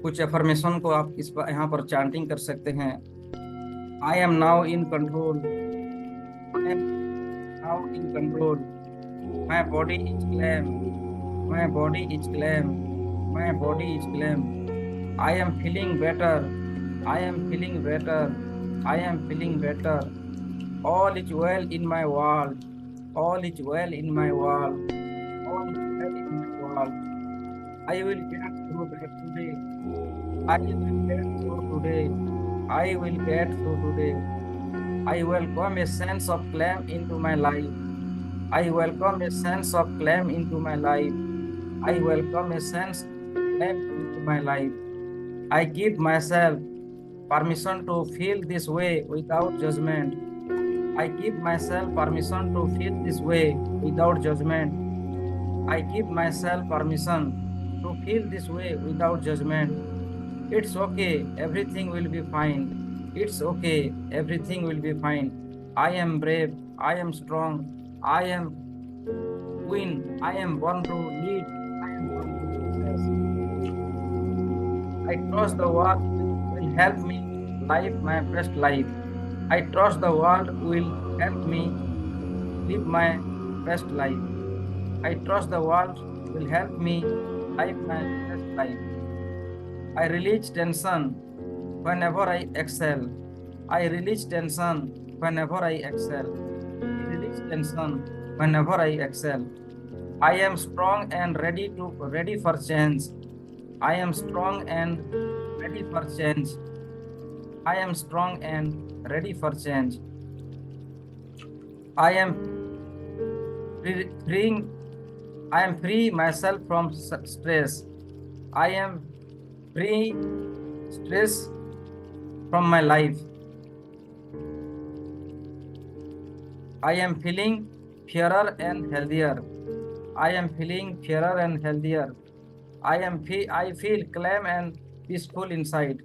कुछ एफर्मेशन को आप इस पर यहाँ पर चांटिंग कर सकते हैं। I am now in control, I am now in control, my body is calm, my body is calm, my body is calm, I am feeling better, I am feeling better, I am feeling better, all is well in my world, all is well in my world, all is well in my world. I will get through that today. I will get through today. I will get through today. I welcome a sense of calm into my life. I welcome a sense of calm into my life. I welcome a sense of calm into my life. I give myself permission to feel this way without judgment. I give myself permission to feel this way without judgment. I give myself permission to feel this way without judgment. It's okay, everything will be fine. It's okay, everything will be fine. I am brave, I am strong, I am queen, I am born to lead, I am born to success. I trust the world will help me live my best life. I trust the world will help me live my best life. I trust the world will help me live my best life. I release tension whenever I excel. I release tension whenever I excel. I release tension whenever I excel. I am strong and ready for change. I am strong and ready for change. I am strong and ready for change. I am freeing. I am free myself from stress. I am free stress from my life. I am feeling fairer and healthier. I am feeling fairer and healthier. I feel calm and peaceful inside.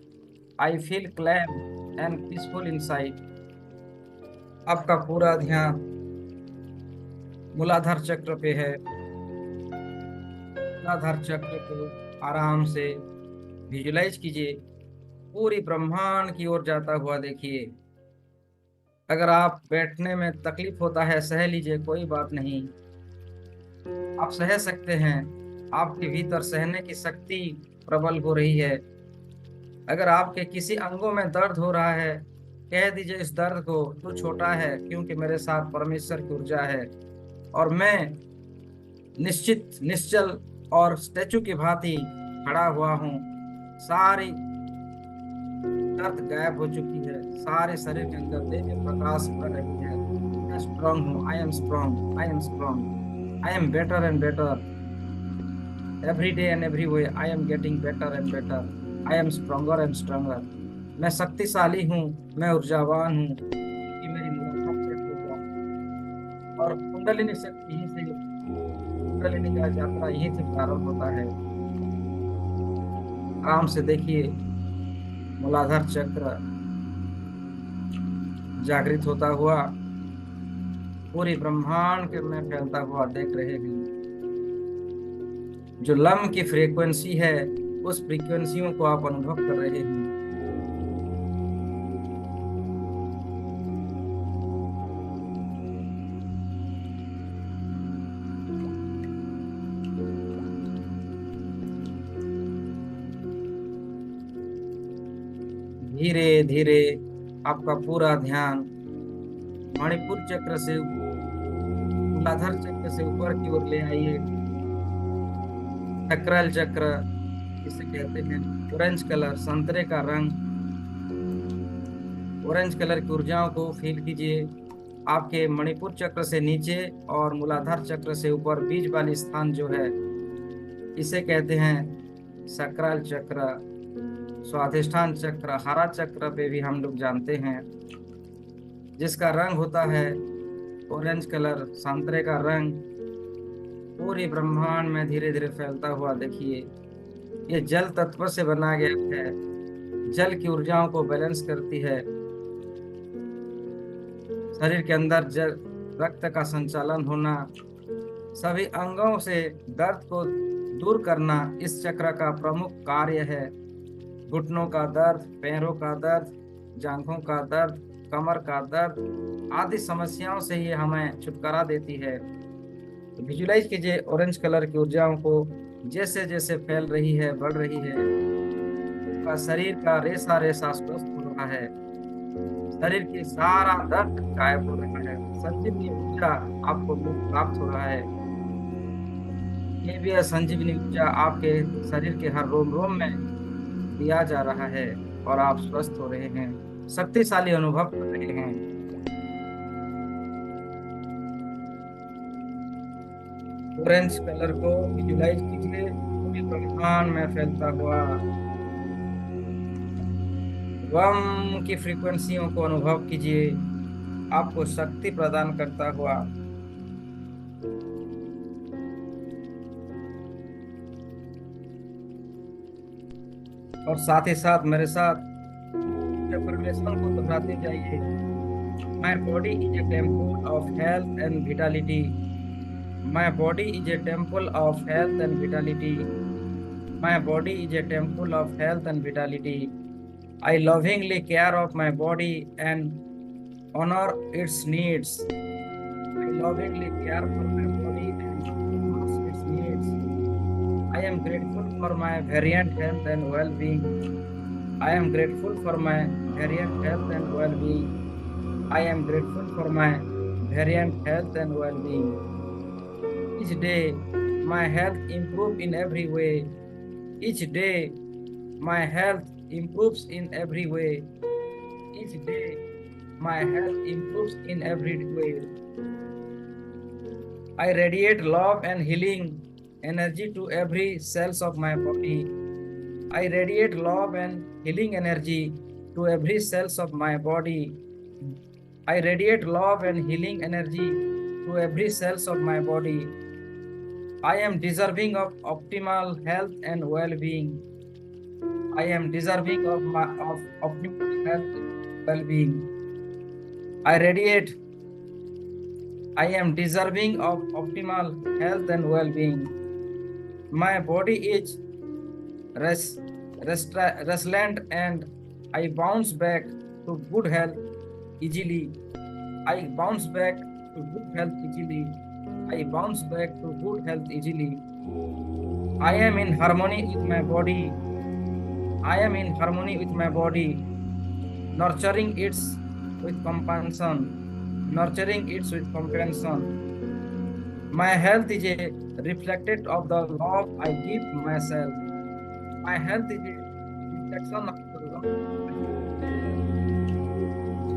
I feel calm and peaceful inside. आपका पूरा ध्यान मूलाधार चक्र पे है। मूलाधार चक्र को आराम से विजुलाइज कीजिए, पूरी ब्रह्मांड की ओर जाता हुआ देखिए। अगर आप बैठने में तकलीफ होता है सह लीजिए, कोई बात नहीं, आप सह सकते हैं। आपके भीतर सहने की शक्ति प्रबल हो रही है। अगर आपके किसी अंगों में दर्द हो रहा है, कह दीजिए इस दर्द को, तू छोटा है क्योंकि मेरे साथ परमेश्वर की ऊर्जा है और मैं निश्चित निश्चल और स्टैचू की भांति खड़ा हुआ हूँ। सारी दर्द गायब हो चुकी है, सारे शरीर के अंदर दिव्य प्रकाश भर रही है। मैं स्ट्रांग हूँ, I am strong, I am strong, I am better and better every day and every way. I am getting better and better, I M stronger and stronger. मैं शक्तिशाली हूँ, मैं ऊर्जावान हूँ, कि मेरी मूलाधार और कुंडलिनी शक्ति यहीं से, कुंडलिनी का यात्रा यहीं से प्रारंभ होता है। आराम से देखिए, मूलाधार चक्र जागृत होता हुआ पूरी ब्रह्मांड के में फैलता हुआ देख रहे हैं। जो लम की फ्रीक्वेंसी है, उस फ्रीक्वेंसियों को आप अनुभव कर रहे हैं। धीरे धीरे आपका पूरा ध्यान मणिपुर चक्र से, मूलाधार चक्र से ऊपर की ओर ले आइए। चक्रल चक्र इसे कहते हैं, ऑरेंज कलर, संतरे का रंग, ऑरेंज कलर की ऊर्जाओं को फील कीजिए। आपके मणिपुर चक्र से नीचे और मूलाधार चक्र से ऊपर बीच वाली स्थान जो है, इसे कहते हैं सकराल चक्र, स्वाधिष्ठान चक्र, हरा चक्र पे भी हम लोग जानते हैं, जिसका रंग होता है ऑरेंज कलर, संतरे का रंग। पूरी ब्रह्मांड में धीरे धीरे फैलता हुआ देखिए। ये जल तत्व से बना गया है, जल की ऊर्जाओं को बैलेंस करती है। शरीर के अंदर जल, रक्त का संचालन होना, सभी अंगों से दर्द को दूर करना इस चक्र का प्रमुख कार्य है। घुटनों का दर्द, पैरों का दर्द, जांघों का दर्द, कमर का दर्द आदि समस्याओं से ये हमें छुटकारा देती है। तो विजुलाइज कीजिए ऑरेंज कलर की ऊर्जाओं को जैसे जैसे फैल रही है, बढ़ रही है, आपका शरीर का रेसा रेसा स्वस्थ हो रहा है, शरीर की सारा दर्द गायब हो रहा है, संजीवनी ऊर्जा आपको प्राप्त हो रहा है। ये भी है संजीवनी ऊर्जा आपके शरीर के हर रोम रोम में दिया जा रहा है और आप स्वस्थ हो रहे हैं, शक्तिशाली अनुभव कर रहे हैं। ऑरेंज कलर को विजुलाइज कीजिए पूरे ब्रह्मांड में फैलता हुआ, वम की फ्रीक्वेंसियों को अनुभव कीजिए, आपको शक्ति प्रदान करता हुआ। और साथ ही साथ मेरे साथ अफर्मेशन को दोहराते जाइए। My body is a temple of health and vitality, my body is a temple of health and vitality, my body is a temple of health and vitality. I lovingly care of my body and honor its needs. I lovingly care for my body and honor its needs. I am grateful for my variant health and well-being. I am grateful for my variant health and well-being. I am grateful for my variant health and well-being. Each day, my health improves in every way. Each day, my health improves in every way. Each day, my health improves in every way. I radiate love and healing energy to every cells of my body. I radiate love and healing energy to every cells of my body. I radiate love and healing energy to every cells of my body. I am deserving of optimal health and well-being. I am deserving of optimal health and well-being. I radiate. I am deserving of optimal health and well-being. My body is res, resilient and I bounce back to good health easily. I bounce back to good health easily. I bounce back to good health easily. I am in harmony with my body. I am in harmony with my body, nurturing it with compassion, nurturing it with compassion. My health is a reflection of the love I give myself. My health is a reflection of the love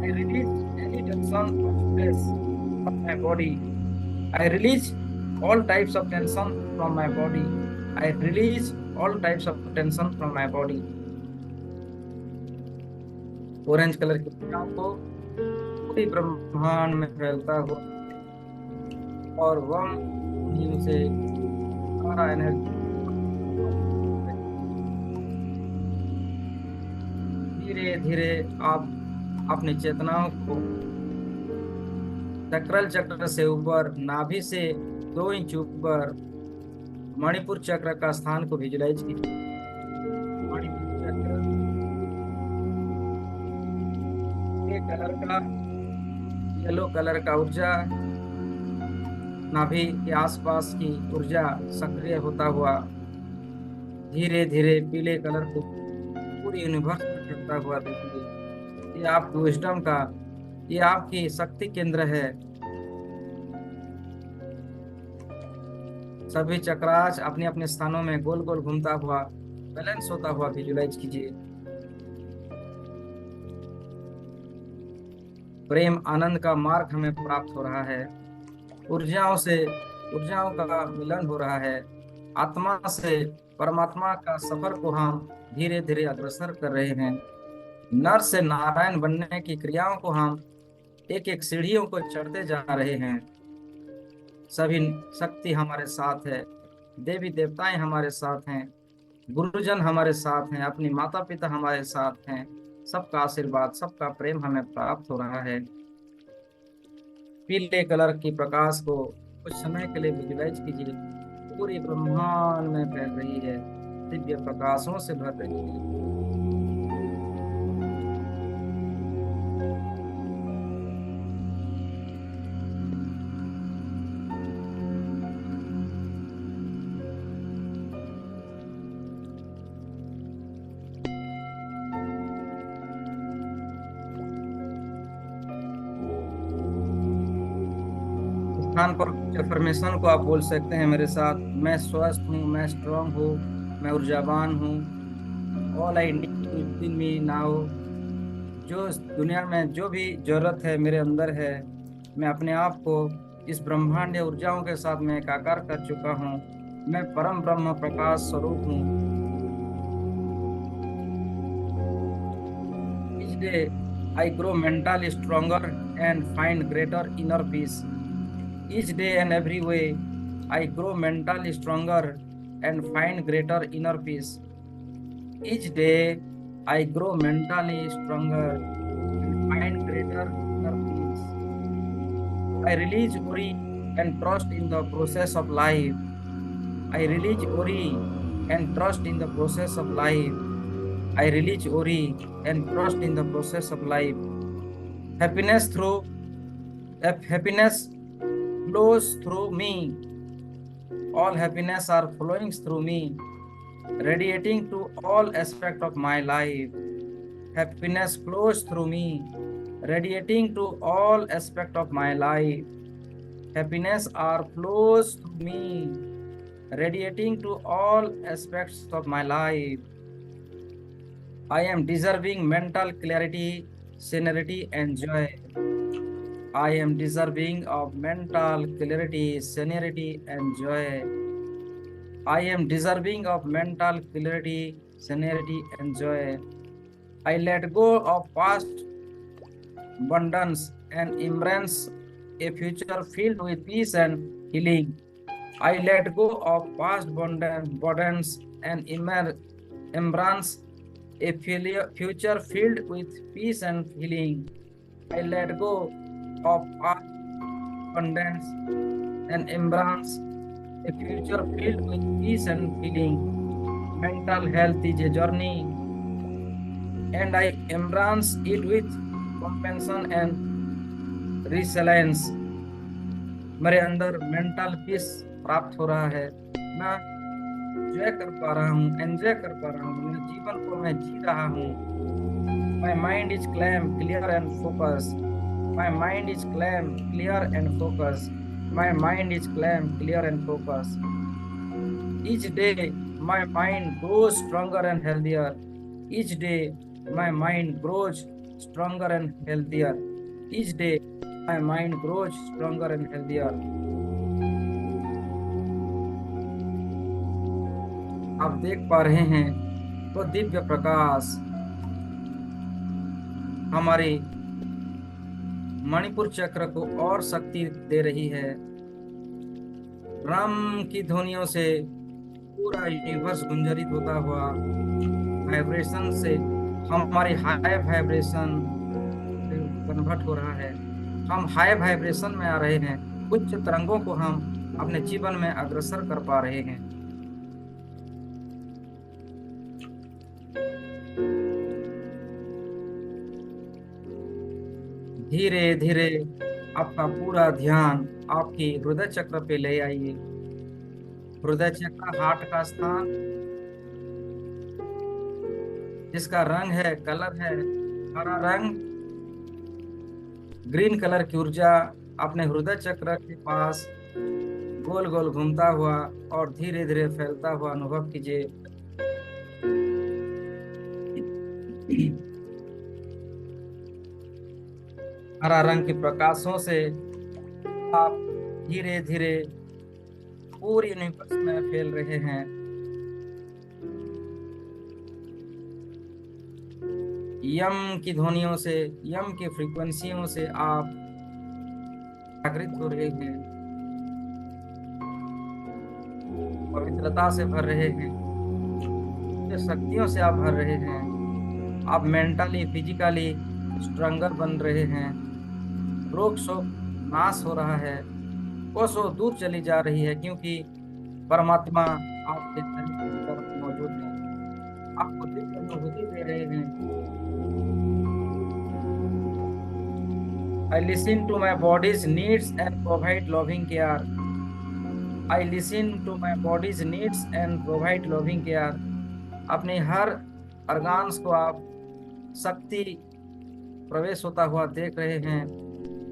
I release any tension or stress from my body. I release all types of tension from my body. I release all types of tension from my body. Orange colour की ऊर्जाओं को पूरी ब्रह्मांड में फैलता हुआ और वम नींव से सारा एनर्जी धीरे धीरे आप अपनी चेतनाओं को चक्रल चक्र से ऊपर, नाभि से 2 इंच ऊपर मणिपुर चक्र का स्थान को विजुलाइज कीजिए। मणिपुर चक्र कलर का येलो कलर का ऊर्जा नाभि के आसपास की ऊर्जा सक्रिय होता हुआ धीरे धीरे पीले कलर को पूरी यूनिवर्स में फैलता हुआ देखिए। ये आपकी विजडम का, ये आपकी शक्ति केंद्र है। सभी चक्रास अपने अपने स्थानों में गोल गोल घूमता हुआ, बैलेंस होता हुआ विजुलाइज कीजिए। प्रेम आनंद का मार्ग हमें प्राप्त हो रहा है, ऊर्जाओं का मिलन हो रहा है, आत्मा से परमात्मा का सफर को हम धीरे धीरे अग्रसर कर रहे हैं। नर से नारायण बनने की क्रियाओं को हम एक एक सीढ़ियों को चढ़ते जा रहे हैं। सभी शक्ति हमारे साथ है, देवी देवताएं हमारे साथ हैं, गुरुजन हमारे साथ हैं, अपनी माता पिता हमारे साथ हैं। सबका आशीर्वाद, सबका प्रेम हमें प्राप्त हो रहा है। पीले कलर की प्रकाश को कुछ समय के लिए विजुलाइज कीजिए, पूरी ब्रह्मांड में फैल रही है, दिव्य प्रकाशों से भर रही है। स्थान पर कुछ अफर्मेशन को आप बोल सकते हैं मेरे साथ। मैं स्वस्थ हूँ, मैं स्ट्रांग हूँ, मैं ऊर्जावान हूँ। All I need is in me now. जो इस दुनिया में जो भी जरूरत है मेरे अंदर है। मैं अपने आप को इस ब्रह्मांड या ऊर्जाओं के साथ में एकाकार कर चुका हूँ। मैं परम ब्रह्म प्रकाश स्वरूप हूँ। Each day I grow mentally stronger and find greater inner peace. Each day and every way I grow mentally stronger and find greater inner peace. Each day I grow mentally stronger and find greater inner peace. I release worry and trust in the process of life. I release worry and trust in the process of life. I release worry and trust in the process of life. Happiness through happiness flows through me. All happiness are flowing through me, radiating to all aspect of my life. Happiness flows through me, radiating to all aspect of my life. Happiness are flows through me, radiating to all aspects of my life. I am deserving mental clarity, serenity, and joy. I am deserving of mental clarity, serenity, and joy. I am deserving of mental clarity, serenity, and joy. I let go of past abundance and embrace a future filled with peace and healing. I let go of past burdens and embrace a future filled with peace and healing. I let go of past abundance and embrace a future filled with peace and healing. Mental health is a journey, and I embrace it with compassion and resilience. मेरे अंदर mental peace प्राप्त हो रहा है। मैं enjoy कर पा रहा हूँ, एंजॉय कर पा रहा हूँ, मेरे जीवन को मैं जी रहा हूँ। My mind is calm clear and focus. My mind is calm clear and focus. My mind is calm clear and focus. Each day, my mind grows stronger and healthier. Each day, my mind grows stronger and healthier. Each day, my mind grows stronger and healthier. आप देख पा रहे हैं वो दिव्य प्रकाश हमारे मणिपुर चक्र को और शक्ति दे रही है। राम की ध्वनियों से पूरा यूनिवर्स गुंजरित होता हुआ वाइब्रेशन से हमारी हाई वाइब्रेशन कन्वर्ट हो रहा है। हम हाई वाइब्रेशन में आ रहे हैं। उच्च तरंगों को हम अपने जीवन में अग्रसर कर पा रहे हैं। धीरे धीरे आपका पूरा ध्यान आपकी हृदय चक्र पे ले आइए। हृदय चक्र हार्ट का स्थान, जिसका रंग है, कलर है हरा रंग। ग्रीन कलर की ऊर्जा अपने हृदय चक्र के पास गोल गोल घूमता हुआ और धीरे धीरे फैलता हुआ अनुभव कीजिए। हरा रंग के प्रकाशों से आप धीरे धीरे पूरी यूनिवर्स में फैल रहे हैं। यम की ध्वनियों से, यम की फ्रीक्वेंसियों से आप जागृत हो रहे हैं, पवित्रता से भर रहे हैं, शक्तियों से आप भर रहे हैं। आप मेंटली फिजिकली स्ट्रॉन्गर बन रहे हैं। रोग शोक नाश हो रहा है, कोसों दूर चली जा रही है, क्योंकि परमात्मा आपके शरीर के अंदर मौजूद है। आपको दिव्य अनुभूति दे रहे हैं। I listen to my body's needs and provide loving care. I listen to my body's needs and provide loving care. अपने हर organs को आप शक्ति प्रवेश होता हुआ देख रहे हैं।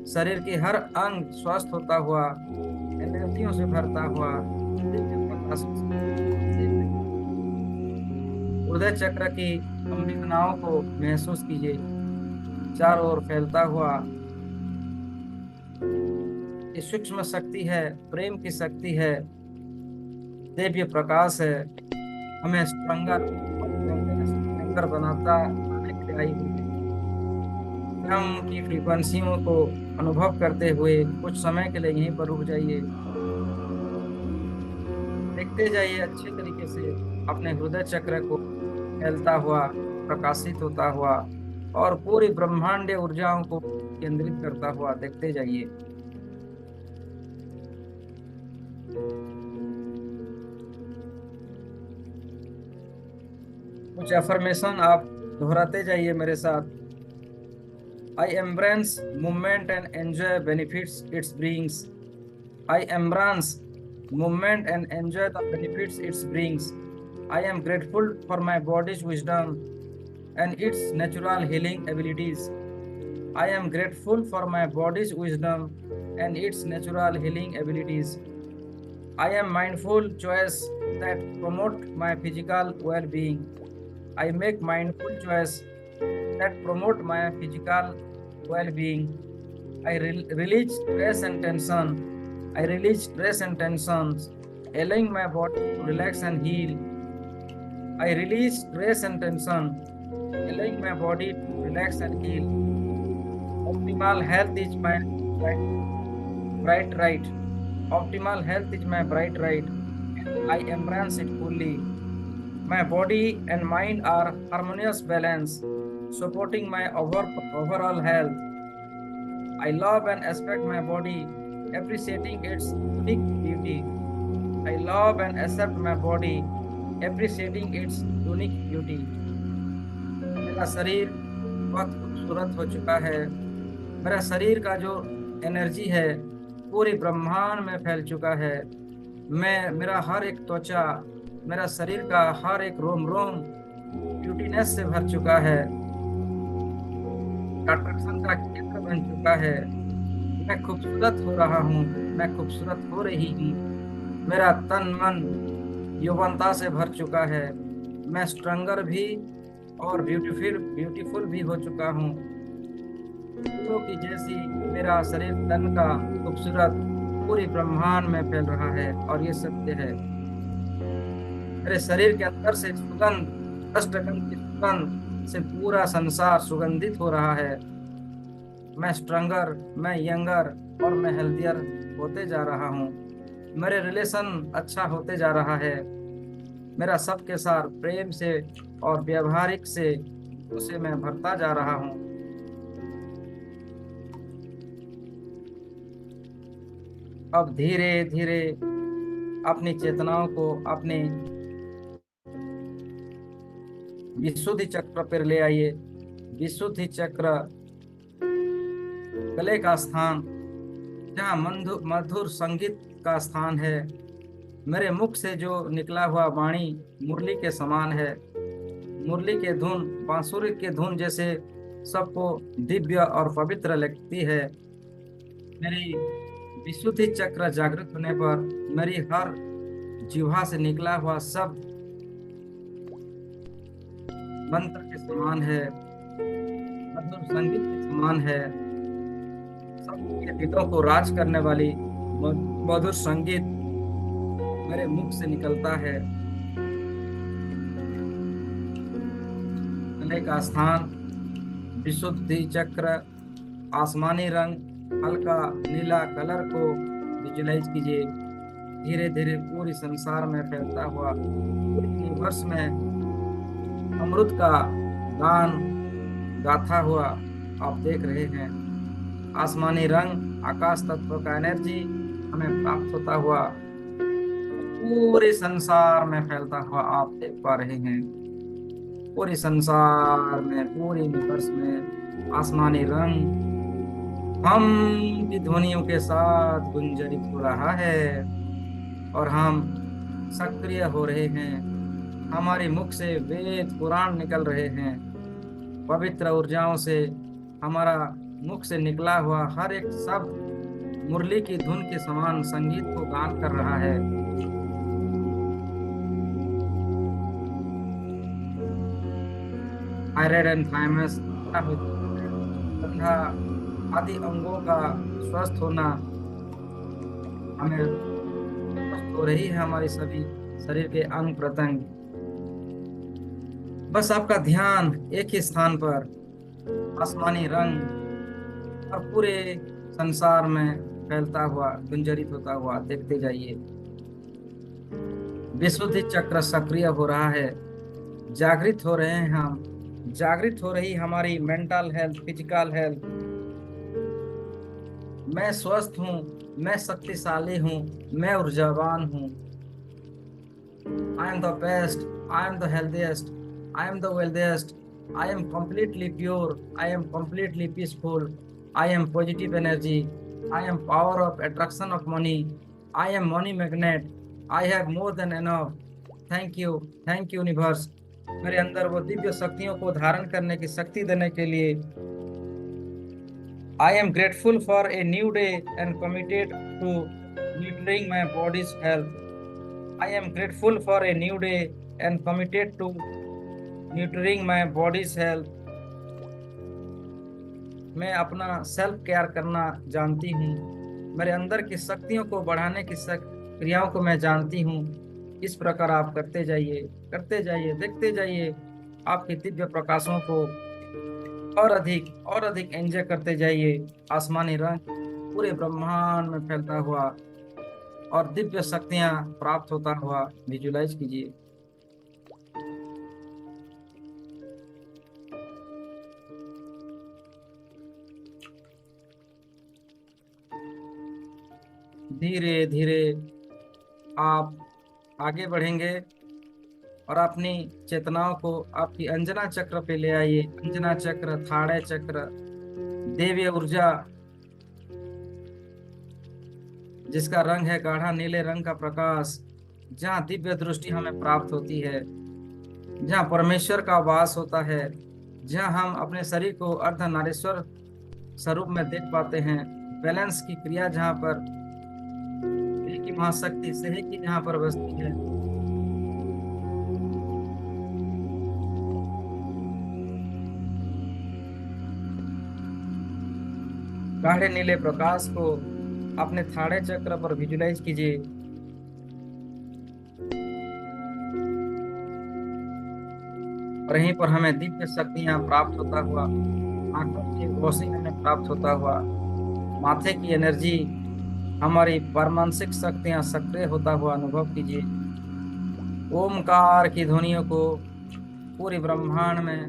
शरीर की हर अंग स्वस्थ होता हुआ, एनर्जियों से भरता हुआ, दिव्य प्रकाश से हृदय चक्र की संवेदनाओं को महसूस कीजिए, चारों ओर फैलता हुआ। ये सूक्ष्म शक्ति है, प्रेम की शक्ति है, दिव्य प्रकाश है। हमें स्ट्रंगर बनाता बनाने के लिए आई हुई है। ड्रम की फ्रीक्वेंसियों को अनुभव करते हुए कुछ समय के लिए यहीं पर रुक जाइए। देखते जाइए अच्छे तरीके से अपने हृदय चक्र को फैलता हुआ, प्रकाशित होता हुआ, और पूरी ब्रह्मांडीय ऊर्जाओं को केंद्रित करता हुआ देखते जाइए। कुछ अफर्मेशन आप दोहराते जाइए मेरे साथ। I embrace movement and enjoy benefits it brings. I embrace movement and enjoy the benefits it brings. I am grateful for my body's wisdom and its natural healing abilities. I am grateful for my body's wisdom and its natural healing abilities. I am mindful choice that promote my physical well-being. I make mindful choice that promote my physical well-being. I release stress and tension. I release stress and tensions, allowing my body to relax and heal. I release stress and tension, allowing my body to relax and heal. Optimal health is my bright right. Optimal health is my bright right. I embrace it fully. My body and mind are harmonious balance, supporting my overall health. I love and respect my body, appreciating its unique beauty. I love and accept my body, appreciating its unique beauty. मेरा शरीर बहुत खूबसूरत हो चुका है। मेरा शरीर का जो एनर्जी है पूरे ब्रह्मांड में फैल चुका है। मेरा हर एक त्वचा, मेरा शरीर का हर एक रोम रोम ब्यूटीनेस से भर चुका है, आकर्षण का केंद्र बन चुका है। मैं खूबसूरत हो रहा हूँ, मैं खूबसूरत हो रही हूँ। मेरा तन मन यौवनता से भर चुका है। मैं स्ट्रंगर भी और ब्यूटीफुल ब्यूटीफुल भी हो चुका हूँ। फूलों की जैसी मेरा शरीर तन का खूबसूरत पूरी ब्रह्मांड में फैल रहा है, और ये सत्य है। मेरे शरीर के अंदर से सुगंध, अष्टगंध की सुगंध से पूरा संसार सुगंधित हो रहा है। मैं स्ट्रंगर, मैं यंगर और मैं हेल्थियर होते जा रहा हूँ। मेरे रिलेशन अच्छा होते जा रहा है। मेरा सबके साथ प्रेम से और व्यवहारिक से उसे मैं भरता जा रहा हूँ। अब धीरे धीरे अपनी चेतनाओं को अपने विशुद्धि चक्र पर ले आइए। विशुद्धि चक्र गले का स्थान, जहाँ मधुर संगीत का स्थान है। मेरे मुख से जो निकला हुआ वाणी मुरली के समान है। मुरली के धुन, बांसुरी के धुन जैसे सबको दिव्य और पवित्र लगती है। मेरी विशुद्धि चक्र जागृत होने पर मेरी हर जिह्वा से निकला हुआ शब्द मंत्र के समान है, मधुर संगीत के समान है। सबके दिलों को राज करने वाली मधुर संगीत मेरे मुख से निकलता है। गले का स्थान, विशुद्धि चक्र, आसमानी रंग, हल्का नीला कलर को विजुलाइज कीजिए। धीरे धीरे पूरी संसार में फैलता हुआ, पूरे यूनिवर्स में अमृत का गान गाथा हुआ आप देख रहे हैं। आसमानी रंग, आकाश तत्व का एनर्जी हमें प्राप्त होता हुआ पूरे संसार में फैलता हुआ आप देख पा रहे हैं। पूरे संसार में, पूरे यूनिवर्स में आसमानी रंग हम की ध्वनियों के साथ गुंजरित हो रहा है, और हम सक्रिय हो रहे हैं। हमारे मुख से वेद पुराण निकल रहे हैं। पवित्र ऊर्जाओं से हमारा मुख से निकला हुआ हर एक शब्द मुरली की धुन के समान संगीत को गान कर रहा है। थायराइड एंड थायमस तथा आदि अंगों का स्वस्थ होना, हमें स्वस्थ हो रही है हमारी सभी शरीर के अंग प्रत्यंग। बस आपका ध्यान एक ही स्थान पर आसमानी रंग और पूरे संसार में फैलता हुआ गुंजरित होता हुआ देखते जाइए। विशुद्धि चक्र सक्रिय हो रहा है, जागृत हो रहे हैं हम, जागृत हो रही हमारी मेंटल हेल्थ, फिजिकल हेल्थ। मैं स्वस्थ हूँ, मैं शक्तिशाली हूँ, मैं ऊर्जावान हूँ। I am the best, I am the healthiest, I am the wealthiest, I am completely pure, I am completely peaceful, I am positive energy, I am power of attraction of money, I am money magnet, I have more than enough. Thank you universe, मेरे अंदर वो दिव्य शक्तियों को धारण करने की शक्ति देने के लिए। I am grateful for a new day and committed to nurturing my body's health. I am grateful for a new day and committed to nurturing my body's health. मैं अपना सेल्फ केयर करना जानती हूँ, मेरे अंदर की शक्तियों को बढ़ाने की क्रियाओं को मैं जानती हूँ। इस प्रकार आप करते जाइए, देखते जाइए आपके दिव्य प्रकाशों को और अधिक एंजॉय करते जाइए। आसमानी रंग पूरे ब्रह्मांड में फैलता हुआ और दिव्य शक्तियां प्राप्त होता हुआ विजुलाइज कीजिए। धीरे धीरे आप आगे बढ़ेंगे और अपनी चेतनाओं को आपकी अंजना चक्र पे ले आइए। अंजना चक्र, थाड़े चक्र, देवीय ऊर्जा जिसका रंग है गाढ़ा नीले रंग का प्रकाश, जहाँ दिव्य दृष्टि हमें प्राप्त होती है, जहाँ परमेश्वर का वास होता है, जहाँ हम अपने शरीर को अर्धनारीश्वर स्वरूप में देख पाते हैं। बैलेंस की क्रिया जहाँ पर एक ही महाशक्ति से ही जहाँ पर बसती है। गाढ़े नीले प्रकाश को अपने थाड़े चक्र पर विजुलाइज कीजिए। और यहीं पर हमें दिव्य शक्तियां प्राप्त होता हुआ, आंखों की रोशनी हमें प्राप्त होता हुआ, माथे की एनर्जी, हमारी परमानसिक शक्तियां सक्रिय होता हुआ अनुभव कीजिए। ओमकार की ध्वनियों को पूरे ब्रह्मांड में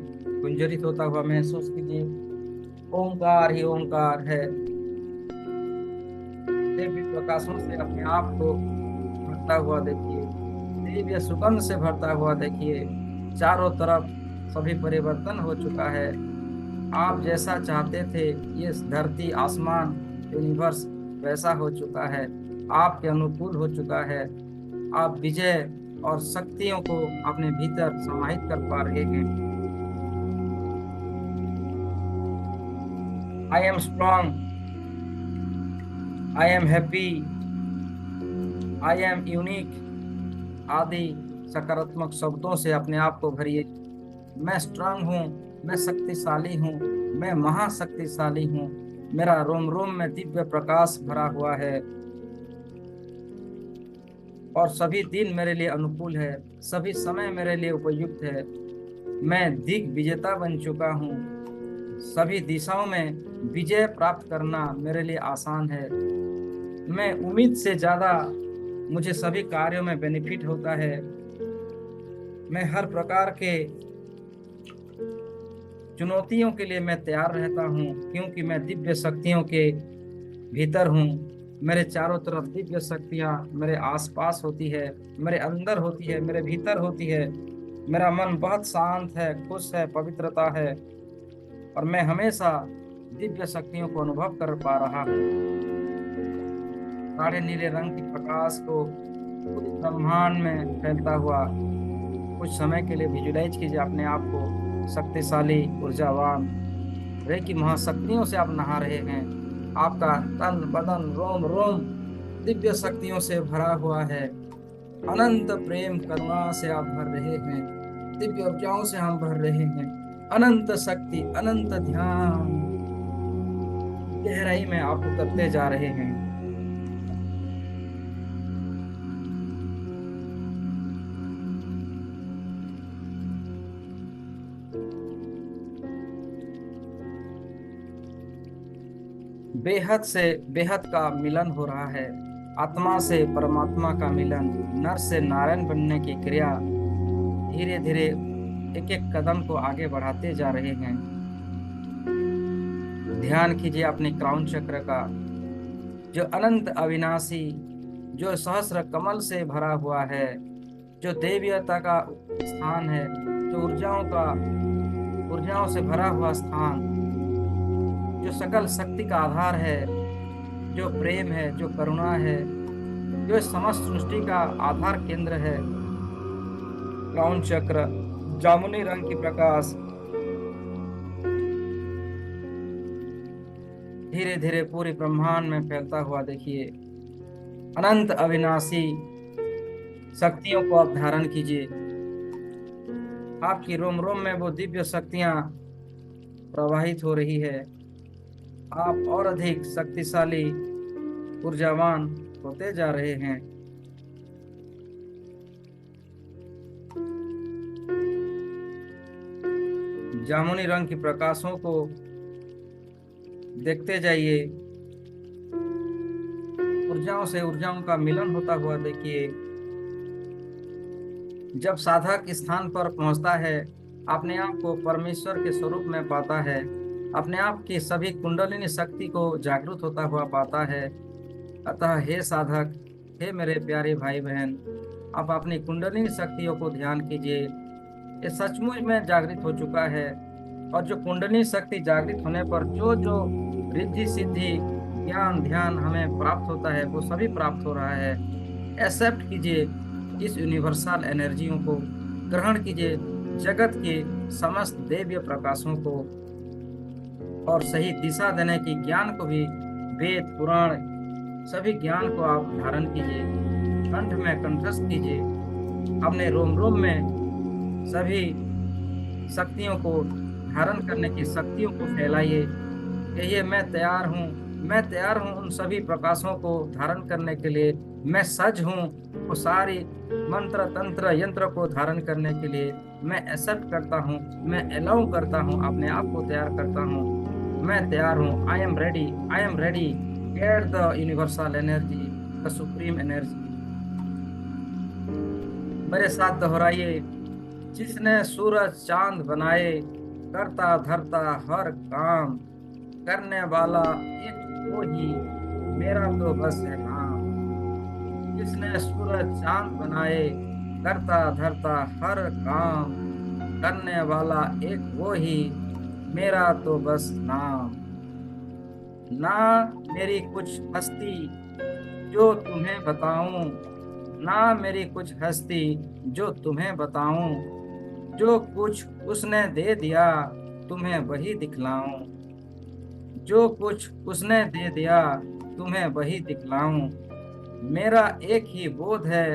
गुंजरित होता हुआ महसूस कीजिए। ओमकार ही ओमकार है। दिव्य प्रकाशों से अपने आप को भरता हुआ देखिए, दिव्य सुगंध से भरता हुआ देखिए। चारों तरफ सभी परिवर्तन हो चुका है। आप जैसा चाहते थे ये धरती, आसमान, यूनिवर्स वैसा हो चुका है, आपके अनुकूल हो चुका है। आप विजय और शक्तियों को अपने भीतर समाहित कर पा रहे हैं। I am strong, I am happy, I am unique आदि सकारात्मक शब्दों से अपने आप को भरिए। मैं स्ट्रांग हूँ, मैं शक्तिशाली हूँ, मैं महाशक्तिशाली हूँ। मेरा रोम रोम में दिव्य प्रकाश भरा हुआ है और सभी दिन मेरे लिए अनुकूल है, सभी समय मेरे लिए उपयुक्त है। मैं दिग्विजेता बन चुका हूँ। सभी दिशाओं में विजय प्राप्त करना मेरे लिए आसान है। मैं उम्मीद से ज्यादा मुझे सभी कार्यों में बेनिफिट होता है। मैं हर प्रकार के चुनौतियों के लिए मैं तैयार रहता हूँ, क्योंकि मैं दिव्य शक्तियों के भीतर हूँ। मेरे चारों तरफ दिव्य शक्तियाँ मेरे आसपास होती है, मेरे अंदर होती है, मेरे भीतर होती है। मेरा मन बहुत शांत है, खुश है, पवित्रता है और मैं हमेशा दिव्य शक्तियों को अनुभव कर पा रहा हूँ। गाढ़े नीले रंग के प्रकाश को पूरे ब्रह्मांड में फैलता हुआ कुछ समय के लिए विजुलाइज कीजिए अपने आप को शक्तिशाली, ऊर्जावान। रे की महाशक्तियों से आप नहा रहे हैं। आपका तन बदन रोम रोम दिव्य शक्तियों से भरा हुआ है। अनंत प्रेम करुणा से आप भर रहे हैं। दिव्य ऊर्जाओं से हम भर रहे हैं। अनंत शक्ति, अनंत ध्यान, गहराई में आप उतरते जा रहे हैं। बेहद से बेहद का मिलन हो रहा है। आत्मा से परमात्मा का मिलन, नर से नारायण बनने की क्रिया धीरे धीरे एक एक कदम को आगे बढ़ाते जा रहे हैं। ध्यान कीजिए अपने क्राउन चक्र का, जो अनंत अविनाशी, जो सहस्र कमल से भरा हुआ है, जो देवीयता का स्थान है, जो ऊर्जाओं से भरा हुआ स्थान, जो सकल शक्ति का आधार है, जो प्रेम है, जो करुणा है, जो इस समस्त सृष्टि का आधार केंद्र है। क्राउन चक्र जामुनी रंग की प्रकाश धीरे धीरे पूरे ब्रह्मांड में फैलता हुआ देखिए। अनंत अविनाशी शक्तियों को आप धारण कीजिए। आपकी रोम रोम में वो दिव्य शक्तियां प्रवाहित हो रही है। आप और अधिक शक्तिशाली, ऊर्जावान होते जा रहे हैं। जामुनी रंग की प्रकाशों को देखते जाइए। ऊर्जाओं से ऊर्जाओं का मिलन होता हुआ देखिए। जब साधक इस स्थान पर पहुंचता है, अपने आप को परमेश्वर के स्वरूप में पाता है, अपने आप की सभी कुंडलिनी शक्ति को जागृत होता हुआ पाता है। अतः हे साधक, हे मेरे प्यारे भाई बहन, आप अपनी कुंडलिनी शक्तियों को ध्यान कीजिए। ये सचमुच में जागृत हो चुका है, और जो कुंडलिनी शक्ति जागृत होने पर जो जो रिद्धि सिद्धि ज्ञान ध्यान हमें प्राप्त होता है, वो सभी प्राप्त हो रहा है। एक्सेप्ट कीजिए इस यूनिवर्सल एनर्जियों को, ग्रहण कीजिए जगत के समस्त दिव्य प्रकाशों को, और सही दिशा देने की ज्ञान को भी, वेद पुराण सभी ज्ञान को आप धारण कीजिए। कंठ में कंठस्थ कीजिए। अपने रोम रोम में सभी शक्तियों को धारण करने की शक्तियों को फैलाइए। कहिए मैं तैयार हूँ उन सभी प्रकाशों को धारण करने के लिए। मैं सज हूँ वो सारी मंत्र तंत्र यंत्र को धारण करने के लिए। मैं एक्सेप्ट करता हूँ, मैं अलाउ करता हूँ, अपने आप को तैयार करता हूँ। मैं तैयार हूँ। I am ready. Get the universal energy, the supreme energy. मेरे साथ दोहराइए। जिसने सूरज चांद बनाए, करता धरता हर काम, करने वाला एक वो ही, मेरा तो बस है नाम। जिसने सूरज चांद बनाए, करता धरता हर काम, करने वाला एक वो ही, मेरा तो बस नाम। ना मेरी कुछ हस्ती जो तुम्हें बताऊं, ना मेरी कुछ हस्ती जो तुम्हें बताऊं, जो कुछ उसने दे दिया तुम्हें वही दिखलाऊं। जो कुछ उसने दे दिया तुम्हें वही दिखलाऊं। मेरा एक ही बोध है,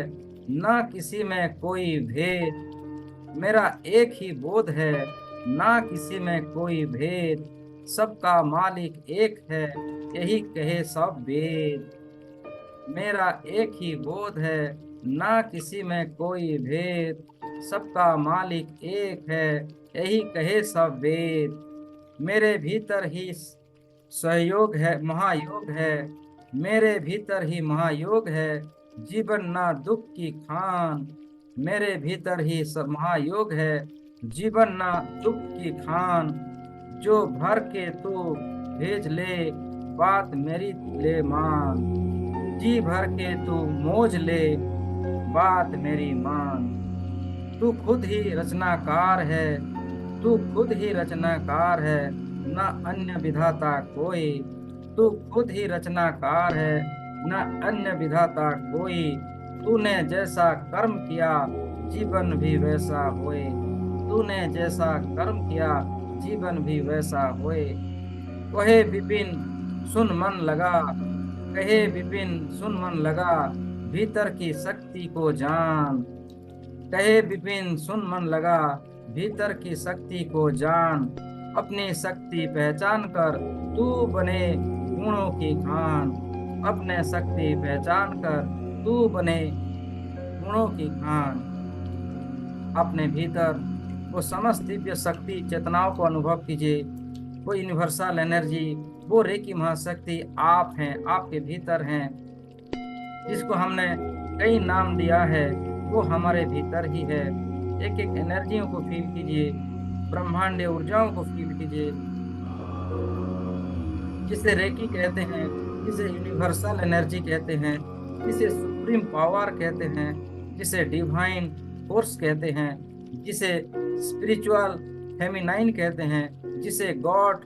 ना किसी में कोई भेद। मेरा एक ही बोध है, ना किसी में कोई भेद। सबका मालिक एक है, यही कहे सब वेद। मेरा एक ही बोध है, ना किसी में कोई भेद। सबका मालिक एक है, यही कहे सब वेद। मेरे भीतर ही सहयोग है, महायोग है। मेरे भीतर ही महायोग है, जीवन ना दुख की खान। मेरे भीतर ही सब महायोग है, जीवन ना दुख की खान। जो भर के तू भेज ले, बात मेरी ले मान। जी भर के तू मौज ले, बात मेरी मान। तू खुद ही रचनाकार है, तू खुद ही रचनाकार है, न अन्य विधाता कोई। तू खुद ही रचनाकार है, न अन्य विधाता कोई। तूने जैसा कर्म किया, जीवन भी वैसा होए। तूने जैसा कर्म किया, जीवन भी वैसा होए। कहे विपिन सुन मन लगा, कहे विपिन सुन मन लगा, भीतर की शक्ति को जान। कहे विपिन सुन मन लगा, भीतर की शक्ति को जान। अपनी शक्ति पहचान कर तू बने गुणों की खान। अपने शक्ति पहचान कर तू बने गुणों की खान। अपने भीतर वो समस्त दिव्य शक्ति चेतनाओं को अनुभव कीजिए। वो यूनिवर्सल एनर्जी, वो रेकी महाशक्ति आप हैं, आपके भीतर हैं, जिसको हमने कई नाम दिया है, वो हमारे भीतर ही है। एक एक एनर्जियों को फील कीजिए, ब्रह्मांडीय ऊर्जाओं को फील कीजिए, जिसे रेकी कहते हैं, जिसे यूनिवर्सल एनर्जी कहते हैं, जिसे सुप्रीम पावर कहते हैं, जिसे डिवाइन फोर्स कहते हैं, जिसे स्पिरिचुअल फेमिनाइन कहते हैं, जिसे गॉड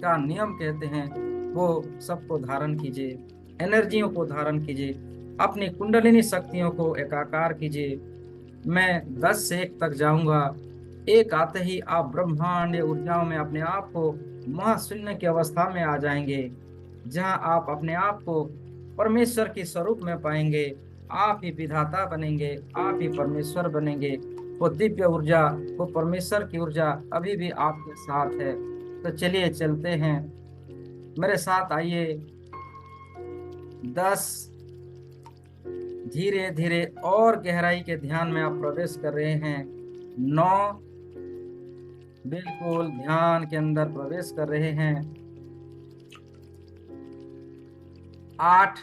का नियम कहते हैं। वो सबको धारण कीजिए, एनर्जियों को धारण कीजिए, अपनी कुंडलिनी शक्तियों को एकाकार कीजिए। मैं 10 से 1 तक जाऊंगा। 1 आते ही आप ब्रह्मांडीय ऊर्जाओं में अपने आप को महाशून्य की अवस्था में आ जाएंगे, जहां आप अपने आप को परमेश्वर के स्वरूप में पाएंगे। आप ही विधाता बनेंगे, आप ही परमेश्वर बनेंगे। वो दिव्य ऊर्जा, वो परमेश्वर की ऊर्जा अभी भी आपके साथ है। तो चलिए चलते हैं, मेरे साथ आइए। 10, धीरे धीरे और गहराई के ध्यान में आप प्रवेश कर रहे हैं। 9, बिल्कुल ध्यान के अंदर प्रवेश कर रहे हैं। 8,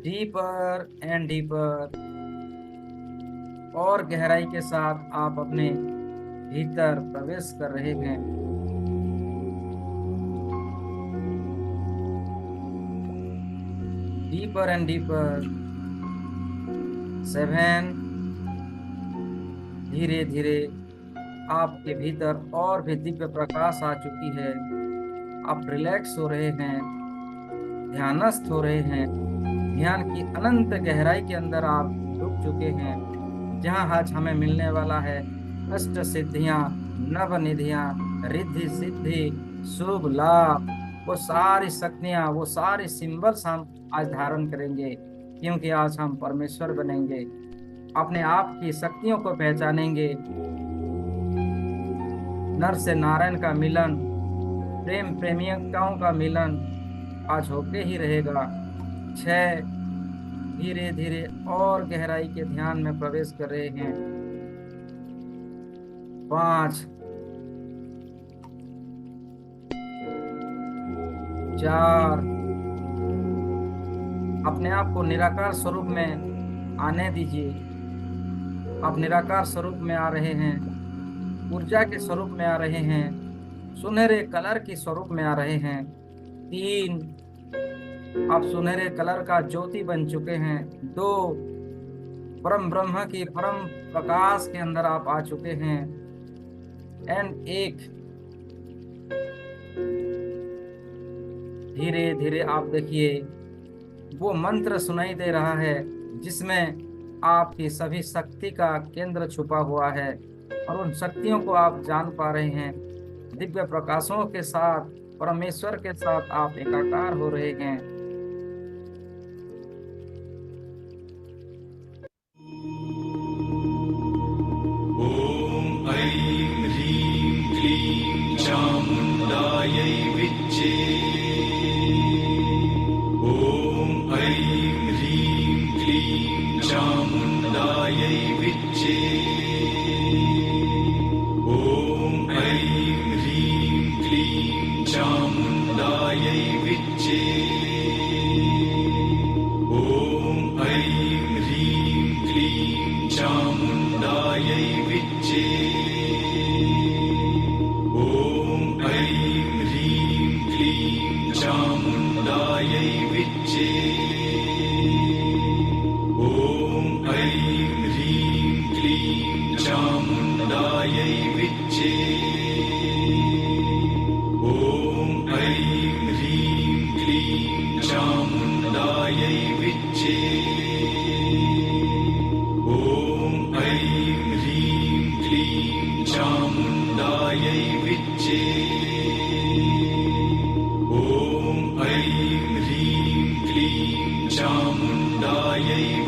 डीपर एंड डीपर, और गहराई के साथ आप अपने भीतर प्रवेश कर रहे हैं। 'Deeper and deeper. 7, धीरे धीरे आपके भीतर और भी दिव्य प्रकाश आ चुकी है। आप रिलैक्स हो रहे हैं, ध्यानस्थ हो रहे हैं। ध्यान की अनंत गहराई के अंदर आप डूब चुके हैं, जहां आज हमें मिलने वाला है अष्ट सिद्धियां, नव निधियां, रिद्धि सिद्धि, शुभ लाभ। वो सारी शक्तियां, वो सारे सिंबल्स हम आज धारण करेंगे, क्योंकि आज हम परमेश्वर बनेंगे। अपने आप की शक्तियों को पहचानेंगे। नर से नारायण का मिलन, प्रेम प्रेमिकाओं का मिलन आज होके ही रहेगा। 6, धीरे धीरे और गहराई के ध्यान में प्रवेश कर रहे हैं। 5, 4, अपने आप को निराकार स्वरूप में आने दीजिए। आप निराकार स्वरूप में आ रहे हैं, ऊर्जा के स्वरूप में आ रहे हैं, सुनहरे कलर के स्वरूप में आ रहे हैं। 3, आप सुनहरे कलर का ज्योति बन चुके हैं। 2, परम ब्रह्म की परम प्रकाश के अंदर आप आ चुके हैं। एंड 1, धीरे धीरे आप देखिए, वो मंत्र सुनाई दे रहा है जिसमें आपकी सभी शक्ति का केंद्र छुपा हुआ है, और उन शक्तियों को आप जान पा रहे हैं। दिव्य प्रकाशों के साथ, परमेश्वर के साथ आप एकाकार हो रहे हैं। ओम ऐं ह्रीं क्लीं चामुण्डायै विच्चे। ओम ऐं ह्रीं क्लीं चामुण्डायै विच्चे। ओम ऐं ह्रीं क्लीं चामुण्डायै विच्चे। ओम ऐं ह्रीं क्लीं चामुण्डायै विच्चे। ओम ऐं ह्रीं क्लीं चामुण्डायै विच्चे। ओम ऐं ह्रीं क्लीं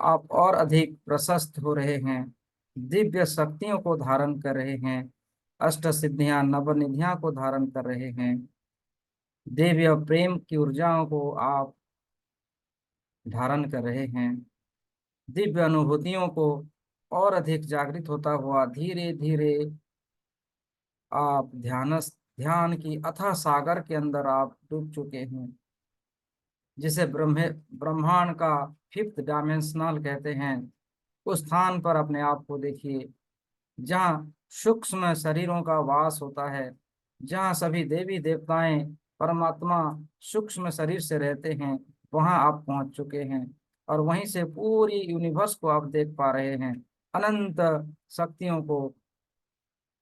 आप और अधिक प्रशस्त हो रहे हैं, दिव्य शक्तियों को धारण कर रहे हैं, अष्ट सिद्धियां नवनिधियां को धारण कर रहे हैं, दिव्य प्रेम की ऊर्जाओं को आप धारण कर रहे हैं, दिव्य अनुभूतियों को और अधिक जागृत होता हुआ धीरे धीरे आप ध्यान की अथाह सागर के अंदर आप डूब चुके हैं, जिसे ब्रह्मांड का फिफ्थ डायमेंशनल कहते हैं। उस स्थान पर अपने आप को देखिए, जहाँ सूक्ष्म शरीरों का वास होता है, जहाँ सभी देवी देवताएं परमात्मा सूक्ष्म शरीर से रहते हैं, वहां आप पहुंच चुके हैं। और वहीं से पूरी यूनिवर्स को आप देख पा रहे हैं, अनंत शक्तियों को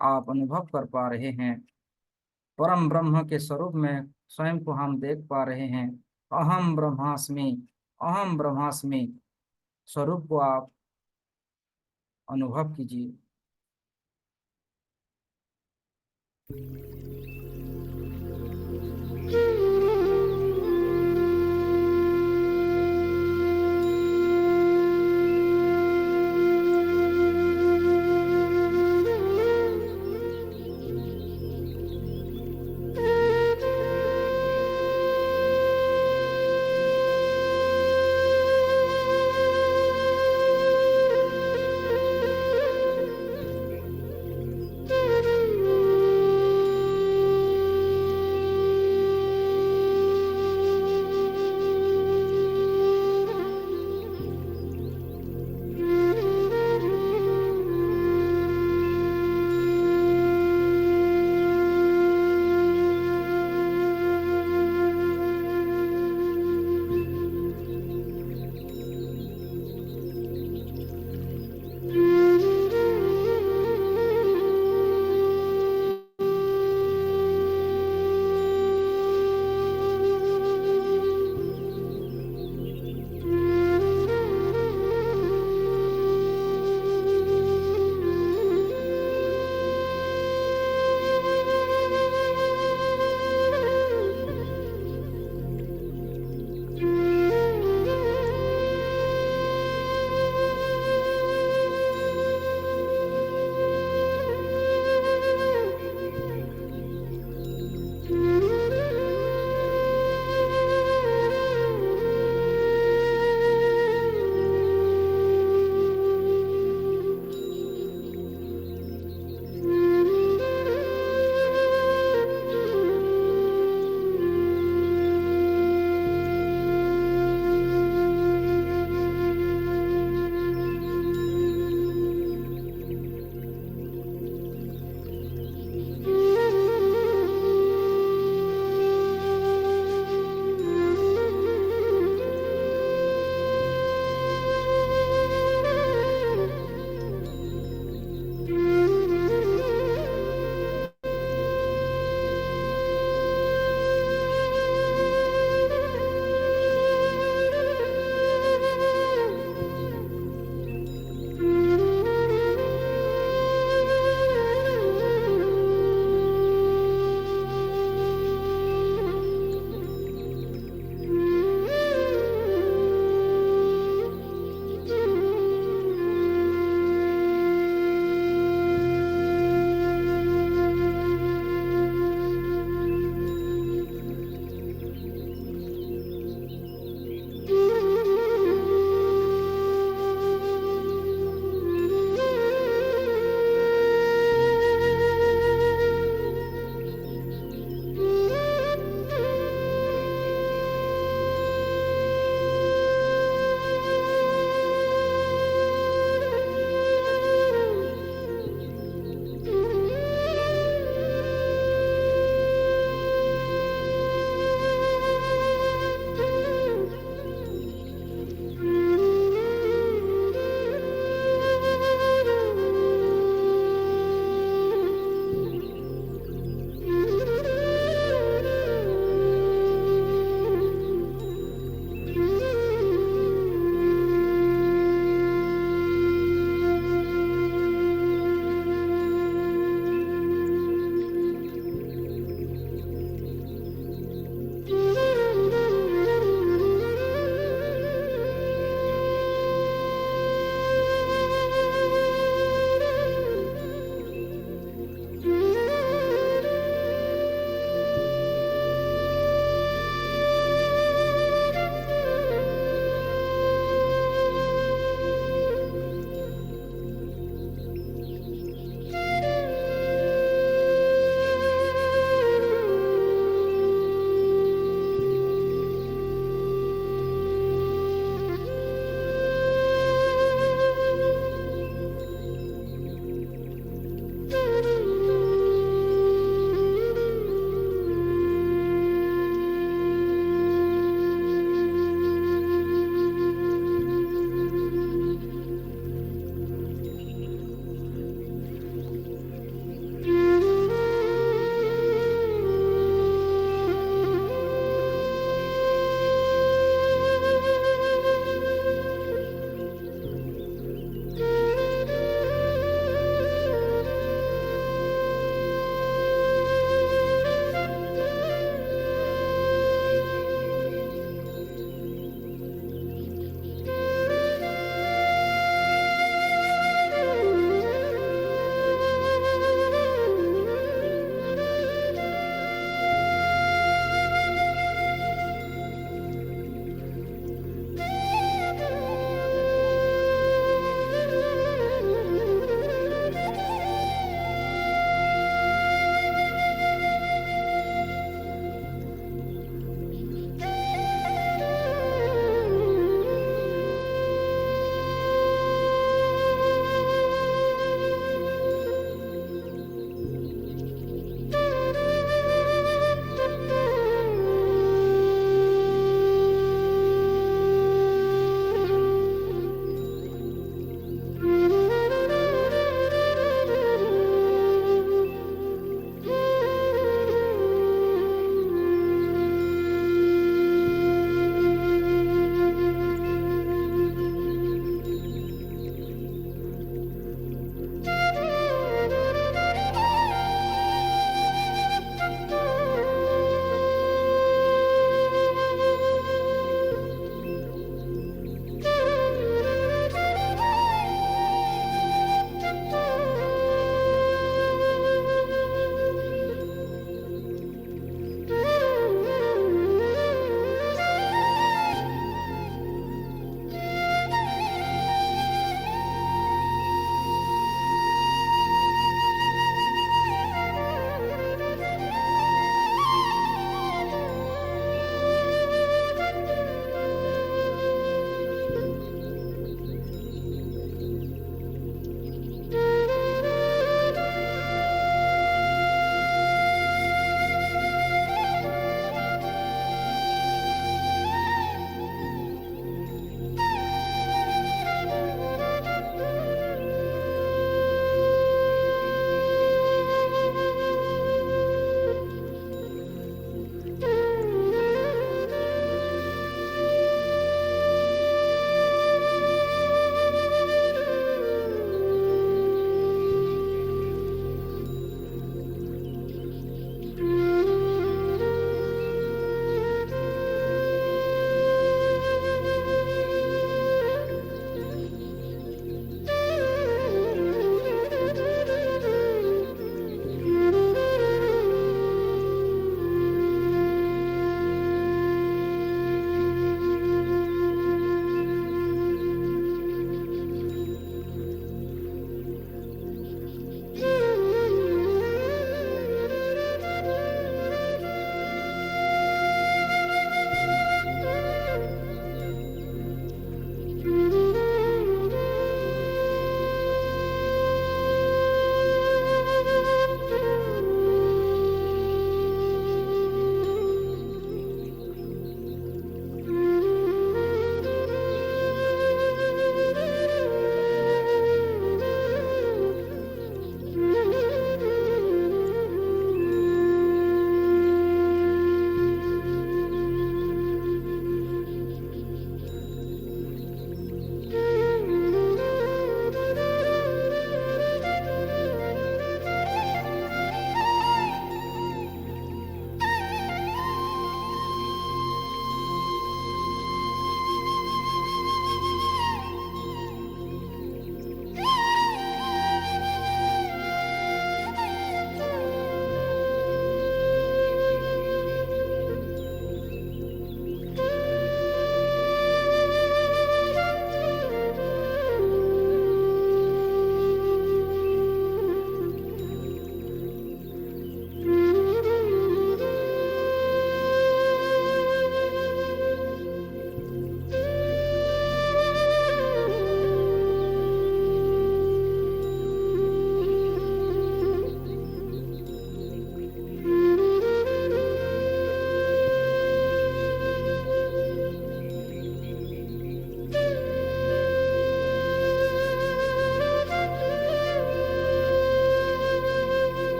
आप अनुभव कर पा रहे हैं, परम ब्रह्म के स्वरूप में स्वयं को हम देख पा रहे हैं। अहम ब्रह्मास्मि, अहम ब्रह्मास्मि स्वरूप को आप अनुभव कीजिए।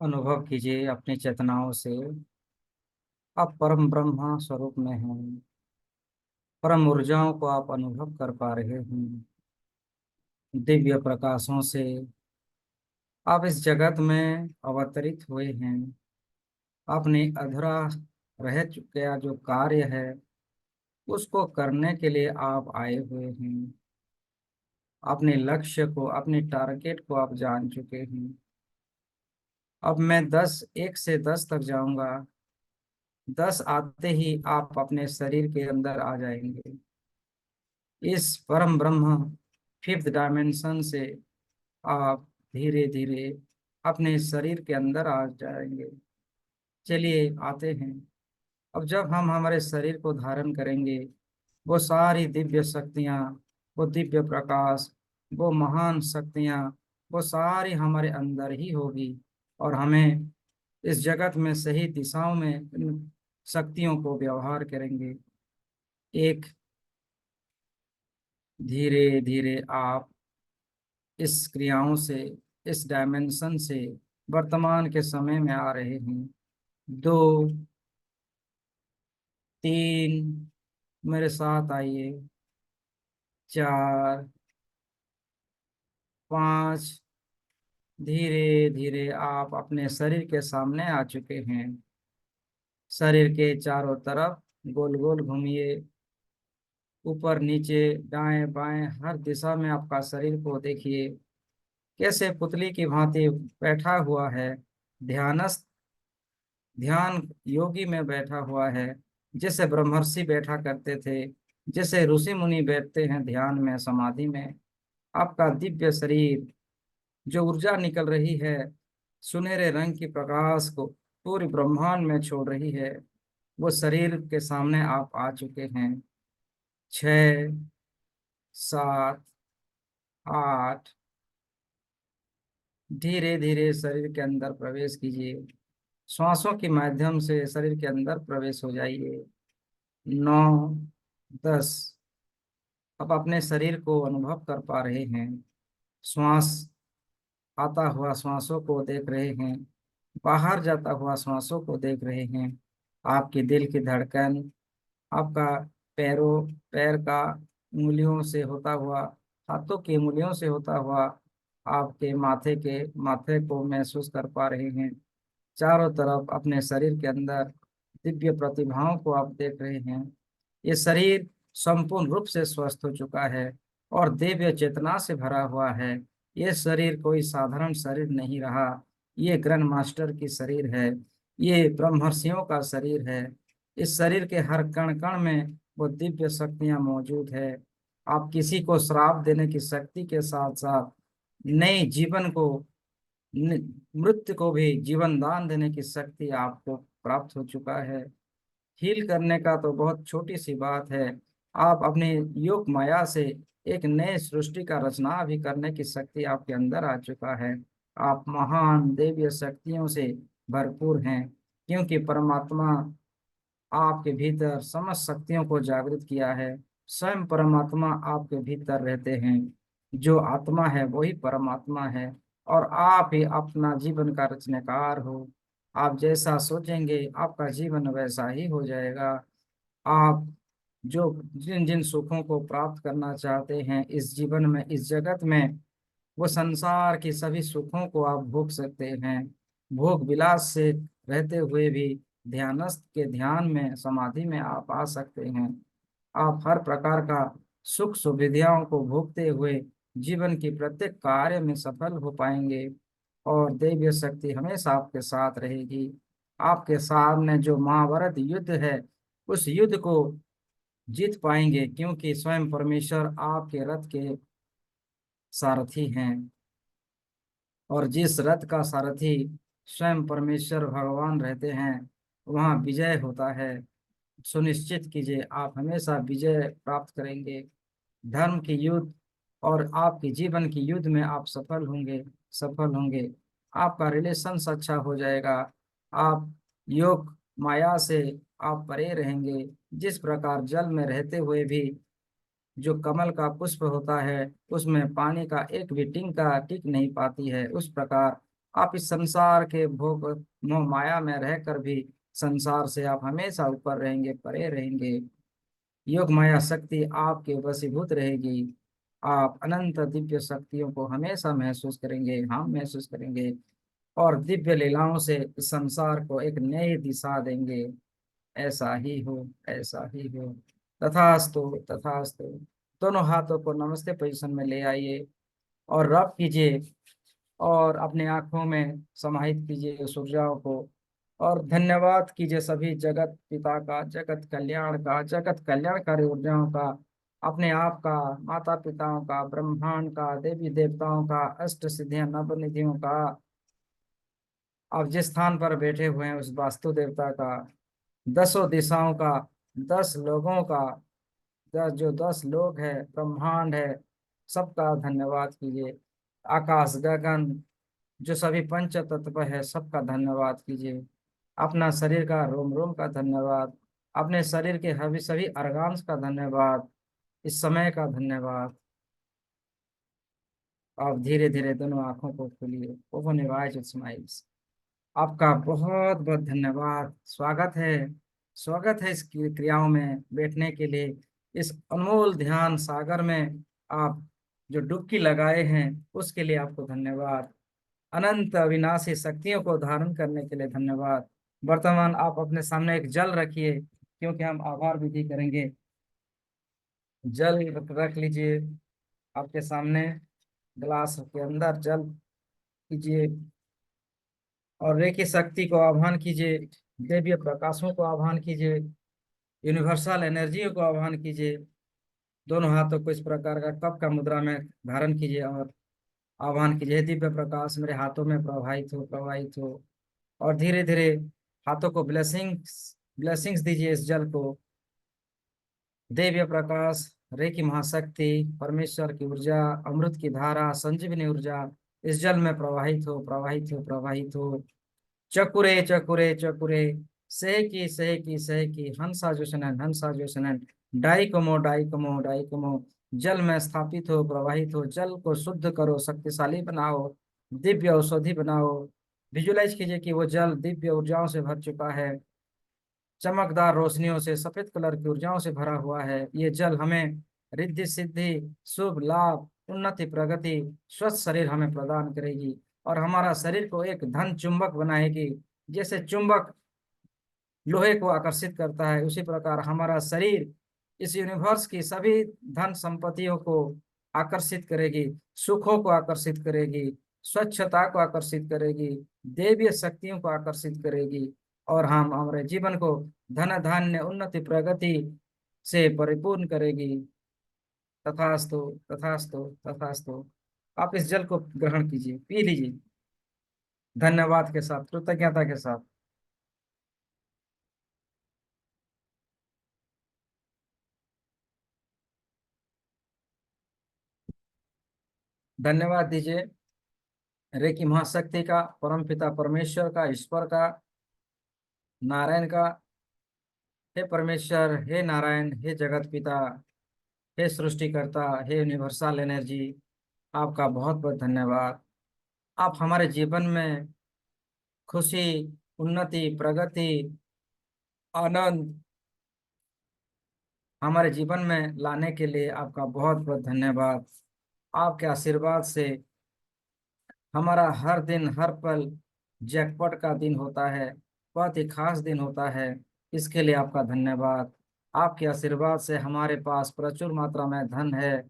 अनुभव कीजिए अपनी चेतनाओं से आप परम ब्रह्म स्वरूप में हैं। परम ऊर्जाओं को आप अनुभव कर पा रहे हैं। दिव्य प्रकाशों से आप इस जगत में अवतरित हुए हैं। आपने अधूरा रह चुका जो कार्य है उसको करने के लिए आप आए हुए हैं। अपने लक्ष्य को, अपने टारगेट को आप जान चुके हैं। अब मैं 1 से 10 तक जाऊंगा। 10 आते ही आप अपने शरीर के अंदर आ जाएंगे। इस परम ब्रह्म फिफ्थ डायमेंशन से आप धीरे धीरे अपने शरीर के अंदर आ जाएंगे। चलिए आते हैं। अब जब हम हमारे शरीर को धारण करेंगे, वो सारी दिव्य शक्तियाँ, वो दिव्य प्रकाश, वो महान शक्तियाँ, वो सारी हमारे अंदर ही होगी और हमें इस जगत में सही दिशाओं में इन शक्तियों को व्यवहार करेंगे। एक धीरे धीरे आप इस क्रियाओं से, इस डायमेंशन से वर्तमान के समय में आ रहे हैं। 2, 3, मेरे साथ आइए। 4, 5, धीरे धीरे आप अपने शरीर के सामने आ चुके हैं। शरीर के चारों तरफ गोल गोल घूमिए। ऊपर नीचे दाएं बाएं हर दिशा में आपका शरीर को देखिए, कैसे पुतली की भांति बैठा हुआ है। ध्यानस्थ, ध्यान योगी में बैठा हुआ है। जैसे ब्रह्मर्षि बैठा करते थे, जैसे ऋषि मुनि बैठते हैं ध्यान में, समाधि में। आपका दिव्य शरीर, जो ऊर्जा निकल रही है सुनहरे रंग की प्रकाश को पूरी ब्रह्मांड में छोड़ रही है, वो शरीर के सामने आप आ चुके हैं। 6, 7, 8, धीरे धीरे शरीर के अंदर प्रवेश कीजिए। श्वासों के माध्यम से शरीर के अंदर प्रवेश हो जाइए। 9, 10, अब अपने शरीर को अनुभव कर पा रहे हैं। श्वास आता हुआ श्वासों को देख रहे हैं, बाहर जाता हुआ श्वासों को देख रहे हैं। आपके दिल की धड़कन, आपका पैर का उंगलियों से होता हुआ, हाथों की उंगलियों से होता हुआ आपके माथे को महसूस कर पा रहे हैं। चारों तरफ अपने शरीर के अंदर दिव्य प्रतिभाओं को आप देख रहे हैं। ये शरीर संपूर्ण रूप से स्वस्थ हो चुका है और दिव्य चेतना से भरा हुआ है। ये शरीर कोई साधारण शरीर नहीं रहा, ये ग्रैंड मास्टर की शरीर है, ये ब्रह्मर्षियों का शरीर है। इस शरीर के हर कण कण में वो दिव्य शक्तियां मौजूद है। आप किसी को श्राप देने की शक्ति के साथ साथ नए जीवन को, मृत्यु को भी जीवन दान देने की शक्ति आपको प्राप्त हो चुका है। हील करने का तो बहुत छोटी सी बात है। आप अपने योग माया से एक नए सृष्टि का रचना भी करने की शक्ति आपके अंदर आ चुका है। आप महान देवीय शक्तियों से भरपूर हैं, क्योंकि परमात्मा आपके भीतर समस्त शक्तियों को जागृत किया है। स्वयं परमात्मा आपके भीतर रहते हैं। जो आत्मा है वही परमात्मा है और आप ही अपना जीवन का रचनाकार हो। आप जैसा सोचेंगे आपका जीवन वैसा ही हो जाएगा। आप जो जिन जिन सुखों को प्राप्त करना चाहते हैं इस जीवन में, इस जगत में, वो संसार के सभी सुखों को आप भोग सकते हैं। भोग विलास से रहते हुए भी ध्यानस्थ के ध्यान में, समाधि में आप आ सकते हैं। आप हर प्रकार का सुख सुविधाओं को भोगते हुए जीवन की प्रत्येक कार्य में सफल हो पाएंगे और दैवीय शक्ति हमेशा आपके साथ रहेगी। आपके सामने जो महाभारत युद्ध है उस युद्ध को जीत पाएंगे, क्योंकि स्वयं परमेश्वर आपके रथ के सारथी हैं। और जिस रथ का सारथी स्वयं परमेश्वर भगवान रहते हैं वहाँ विजय होता है। सुनिश्चित कीजिए आप हमेशा विजय प्राप्त करेंगे। धर्म की युद्ध और आपके जीवन की युद्ध में आप सफल होंगे, सफल होंगे। आपका रिलेशन अच्छा हो जाएगा। आप योग माया से आप परे रहेंगे। जिस प्रकार जल में रहते हुए भी जो कमल का पुष्प होता है उसमें पानी का एक भी टिक नहीं पाती है, उस प्रकार आप इस संसार के भोग मोह माया में रहकर भी संसार से आप हमेशा ऊपर रहेंगे, परे रहेंगे। योग माया शक्ति आपके वशीभूत रहेगी। आप अनंत दिव्य शक्तियों को हमेशा महसूस करेंगे, हम महसूस करेंगे, और दिव्य लीलाओं से इस संसार को एक नई दिशा देंगे। ऐसा ही हो, ऐसा ही हो। तथास्तु, तथास्तु। दोनों हाथों को नमस्ते पोजीशन में ले आइए और रब कीजिए, और अपने आंखों में समाहित कीजिए उस ऊर्जाओं को, और धन्यवाद कीजिए सभी जगत पिता का, जगत कल्याण का, जगत कल्याणकारी ऊर्जाओं का, अपने आप का, माता पिताओं का, ब्रह्मांड का, देवी देवताओं का, अष्ट सिद्धियां नवनिधियों का, आप जिस स्थान पर बैठे हुए हैं उस वास्तु देवता का, दसों दिशाओं का, 10 लोगों का, जो 10 लोग है, ब्रह्मांड है, सबका धन्यवाद कीजिए। आकाश गगन, जो सभी पंच तत्व है, सबका धन्यवाद कीजिए। अपना शरीर का रोम रोम का धन्यवाद, अपने शरीर के सभी सभी अर्गान्स का धन्यवाद, इस समय का धन्यवाद। आप धीरे धीरे दोनों आंखों को खोलिए, open your eyes with smiles. आपका बहुत बहुत धन्यवाद, स्वागत है। स्वागत है इस क्रियाओं में बैठने के लिए, इस अनमोल ध्यान सागर में आप जो डुबकी लगाए हैं उसके लिए आपको धन्यवाद। अनंत अविनाशी शक्तियों को धारण करने के लिए धन्यवाद। वर्तमान आप अपने सामने एक जल रखिए, क्योंकि हम आभार विधि करेंगे। जल रख लीजिए आपके सामने, गिलास के अंदर जल कीजिए, और रेखी शक्ति को आह्वान कीजिए, दिव्य प्रकाशों को आह्वान कीजिए, यूनिवर्सल एनर्जियों को आह्वान कीजिए। दोनों हाथों को इस प्रकार का कप का मुद्रा में धारण कीजिए और आह्वान कीजिए, "हे दिव्य प्रकाश मेरे हाथों में प्रवाहित हो, प्रवाहित हो।" और धीरे धीरे हाथों को ब्लेसिंग्स ब्लेसिंग्स दीजिए इस जल को। दिव्य प्रकाश, रेकी महाशक्ति, परमेश्वर की ऊर्जा, अमृत की धारा, संजीवनी ऊर्जा इस जल में प्रवाहित हो, प्रवाहित हो, प्रवाहित हो। चकुरे चकुरे चकुरे, सहकी सहकी सहकी, हंसा जोशनन, हंसा जोशनन, डाइकमो डाइकमो डाइकमो, जल में स्थापित हो, प्रवाहित हो। जल को शुद्ध करो, शक्तिशाली बनाओ, दिव्य औषधि बनाओ। विजुलाइज कीजिए कि वो जल दिव्य ऊर्जाओं से भर चुका है, चमकदार रोशनियों से, सफेद कलर की ऊर्जाओं से भरा हुआ है। ये जल हमें रिद्धि सिद्धि, शुभ लाभ, उन्नति, प्रगति, स्वस्थ शरीर हमें प्रदान करेगी, और हमारा शरीर को एक धन चुंबक बनाएगी। जैसे चुंबक लोहे को आकर्षित करता है, उसी प्रकार हमारा शरीर इस यूनिवर्स की सभी धन संपत्तियों को आकर्षित करेगी, सुखों को आकर्षित करेगी, स्वच्छता को आकर्षित करेगी, देवीय शक्तियों को आकर्षित करेगी, और हम हमारे जीवन को धन धान्य उन्नति प्रगति से परिपूर्ण करेगी। तथास्तु, तथास्तु, तथास्तु। आप इस जल को ग्रहण कीजिए, पी लीजिए, धन्यवाद के साथ, कृतज्ञता के साथ। धन्यवाद दीजिए रेकी महाशक्ति का, परम पिता परमेश्वर का, ईश्वर का, नारायण का। हे परमेश्वर, हे नारायण, हे जगत पिता, हे सृष्टिकर्ता, हे यूनिवर्सल एनर्जी, आपका बहुत बहुत धन्यवाद। आप हमारे जीवन में खुशी, उन्नति, प्रगति, आनंद हमारे जीवन में लाने के लिए आपका बहुत बहुत धन्यवाद। आपके आशीर्वाद से हमारा हर दिन, हर पल जैकपॉट का दिन होता है, बहुत ही खास दिन होता है। इसके लिए आपका धन्यवाद। आपके आशीर्वाद से हमारे पास प्रचुर मात्रा में धन है,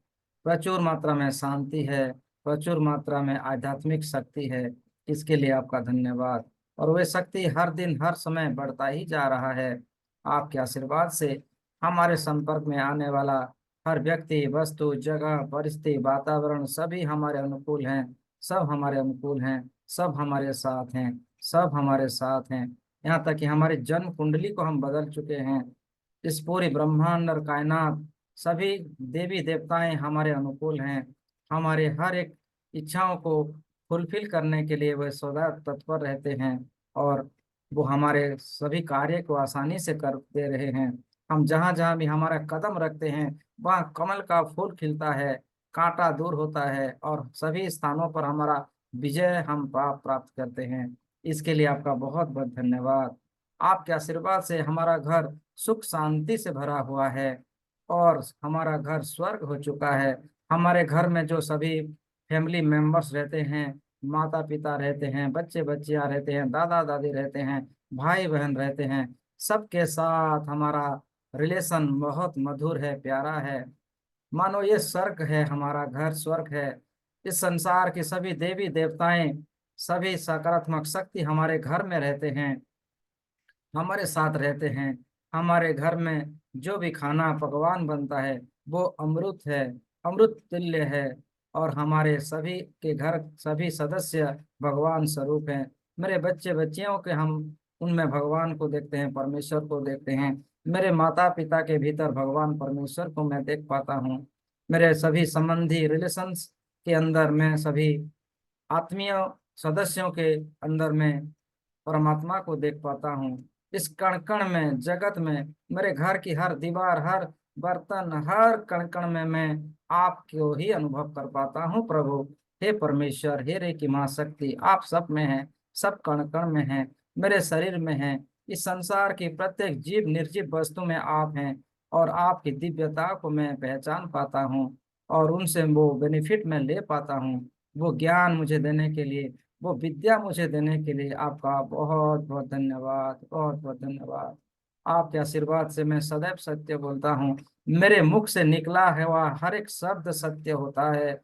प्रचुर मात्रा में शांति है, प्रचुर मात्रा में आध्यात्मिक शक्ति है। इसके लिए आपका धन्यवाद। और वह शक्ति हर दिन, हर समय बढ़ता ही जा रहा है। आपके आशीर्वाद से हमारे संपर्क में आने वाला हर व्यक्ति, वस्तु, जगह, परिस्थिति, वातावरण सभी हमारे अनुकूल हैं, सब हमारे अनुकूल हैं, सब हमारे साथ हैं, सब हमारे साथ हैं। यहाँ तक कि हमारी जन्म कुंडली को हम बदल चुके हैं। इस पूरी ब्रह्मांड और कायनात, सभी देवी देवताएं हमारे अनुकूल हैं। हमारे हर एक इच्छाओं को फुलफिल करने के लिए वह सदा तत्पर रहते हैं, और वो हमारे सभी कार्य को आसानी से कर दे रहे हैं। हम जहाँ जहाँ भी हमारा कदम रखते हैं वहाँ कमल का फूल खिलता है, कांटा दूर होता है, और सभी स्थानों पर हमारा विजय हम पाप प्राप्त करते हैं। इसके लिए आपका बहुत बहुत धन्यवाद। आपके आशीर्वाद से हमारा घर सुख शांति से भरा हुआ है और हमारा घर स्वर्ग हो चुका है। हमारे घर में जो सभी फैमिली मेंबर्स रहते हैं, माता पिता रहते हैं, बच्चे बच्चियां रहते हैं, दादा दादी रहते हैं, भाई बहन रहते हैं, सबके साथ हमारा रिलेशन बहुत मधुर है, प्यारा है। मानो ये स्वर्ग है, हमारा घर स्वर्ग है। इस संसार के सभी देवी देवताएं, सभी सकारात्मक शक्ति हमारे घर में रहते हैं, हमारे साथ रहते हैं। हमारे घर में जो भी खाना पकवान बनता है वो अमृत है, अमृत तुल्य है। और हमारे सभी के घर सभी सदस्य भगवान स्वरूप हैं। मेरे बच्चे बच्चियों के हम उनमें भगवान को देखते हैं, परमेश्वर को देखते हैं। मेरे माता पिता के भीतर भगवान परमेश्वर को मैं देख पाता हूँ। मेरे सभी संबंधी रिलेशंस के अंदर मैं सभी आत्मीय सदस्यों के अंदर मैं परमात्मा को देख पाता हूँ। इस कण कण में, जगत में, मेरे घर की हर दीवार, हर बर्तन, हर कण कण में मैं आपको ही अनुभव कर पाता हूँ प्रभु। हे परमेश्वर, हे रे की माँ शक्ति, आप सब में हैं, सब कण कण में हैं, मेरे शरीर में हैं। इस संसार की प्रत्येक जीव निर्जीव वस्तु में आप हैं और आपकी दिव्यता को मैं पहचान पाता हूँ और उनसे वो बेनिफिट मैं ले पाता हूँ। वो ज्ञान मुझे देने के लिए, वो विद्या मुझे देने के लिए आपका बहुत बहुत धन्यवाद, बहुत बहुत धन्यवाद। आपके आशीर्वाद से मैं सदैव सत्य बोलता हूँ। मेरे मुख से निकला है वह हर एक शब्द सत्य होता है,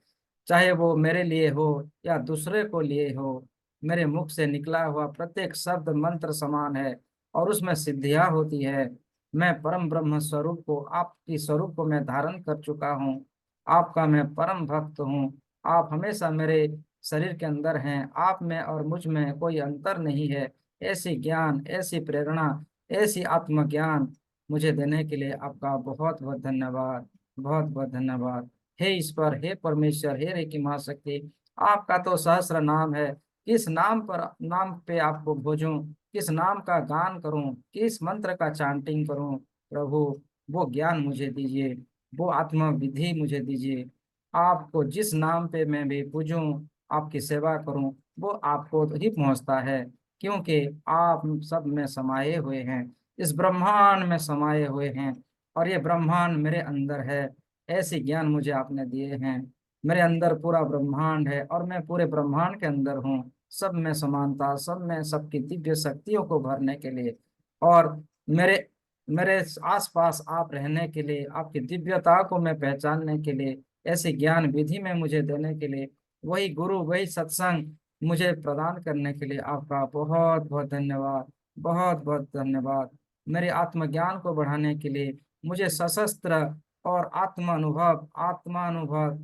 चाहे वो मेरे लिए हो या दूसरे को लिए हो। मेरे मुख से निकला हुआ प्रत्येक शब्द मंत्र समान है और उसमें सिद्धियां होती है। मैं परम ब्रह्म स्वरूप को, आपकी स्वरूप को मैं धारण कर चुका हूँ। आपका मैं परम भक्त हूँ। आप हमेशा मेरे शरीर के अंदर हैं। आप में और मुझ में कोई अंतर नहीं है। ऐसी ज्ञान, ऐसी प्रेरणा, ऐसी आत्मज्ञान मुझे देने के लिए आपका बहुत बहुत धन्यवाद, बहुत बहुत धन्यवाद। हे ईश्वर, हे परमेश्वर, हे रे की महाशक्ति, आपका तो सहस्र नाम है। किस नाम पर, नाम पे आपको भोजूं, किस नाम का गान करूं, किस मंत्र का चांटिंग करूं प्रभु। वो ज्ञान मुझे दीजिए, वो आत्म विधि मुझे दीजिए। आपको जिस नाम पे मैं भी पूजूं, आपकी सेवा करूं, वो आपको ही पहुंचता है, क्योंकि आप सब में समाये हुए हैं, इस ब्रह्मांड में समाये हुए हैं और ये ब्रह्मांड मेरे अंदर है। ऐसे ज्ञान मुझे आपने दिए हैं। मेरे अंदर पूरा ब्रह्मांड है और मैं पूरे ब्रह्मांड के अंदर हूँ। सब में समानता, सब में सबकी दिव्य शक्तियों को भरने के लिए और मेरे मेरे आसपास आप रहने के लिए, आपकी दिव्यता को मैं पहचानने के लिए, ऐसी ज्ञान विधि में मुझे देने के लिए, वही गुरु, वही सत्संग मुझे प्रदान करने के लिए आपका बहुत बहुत धन्यवाद, बहुत बहुत धन्यवाद। मेरे आत्मज्ञान को बढ़ाने के लिए, मुझे सशस्त्र और आत्मानुभव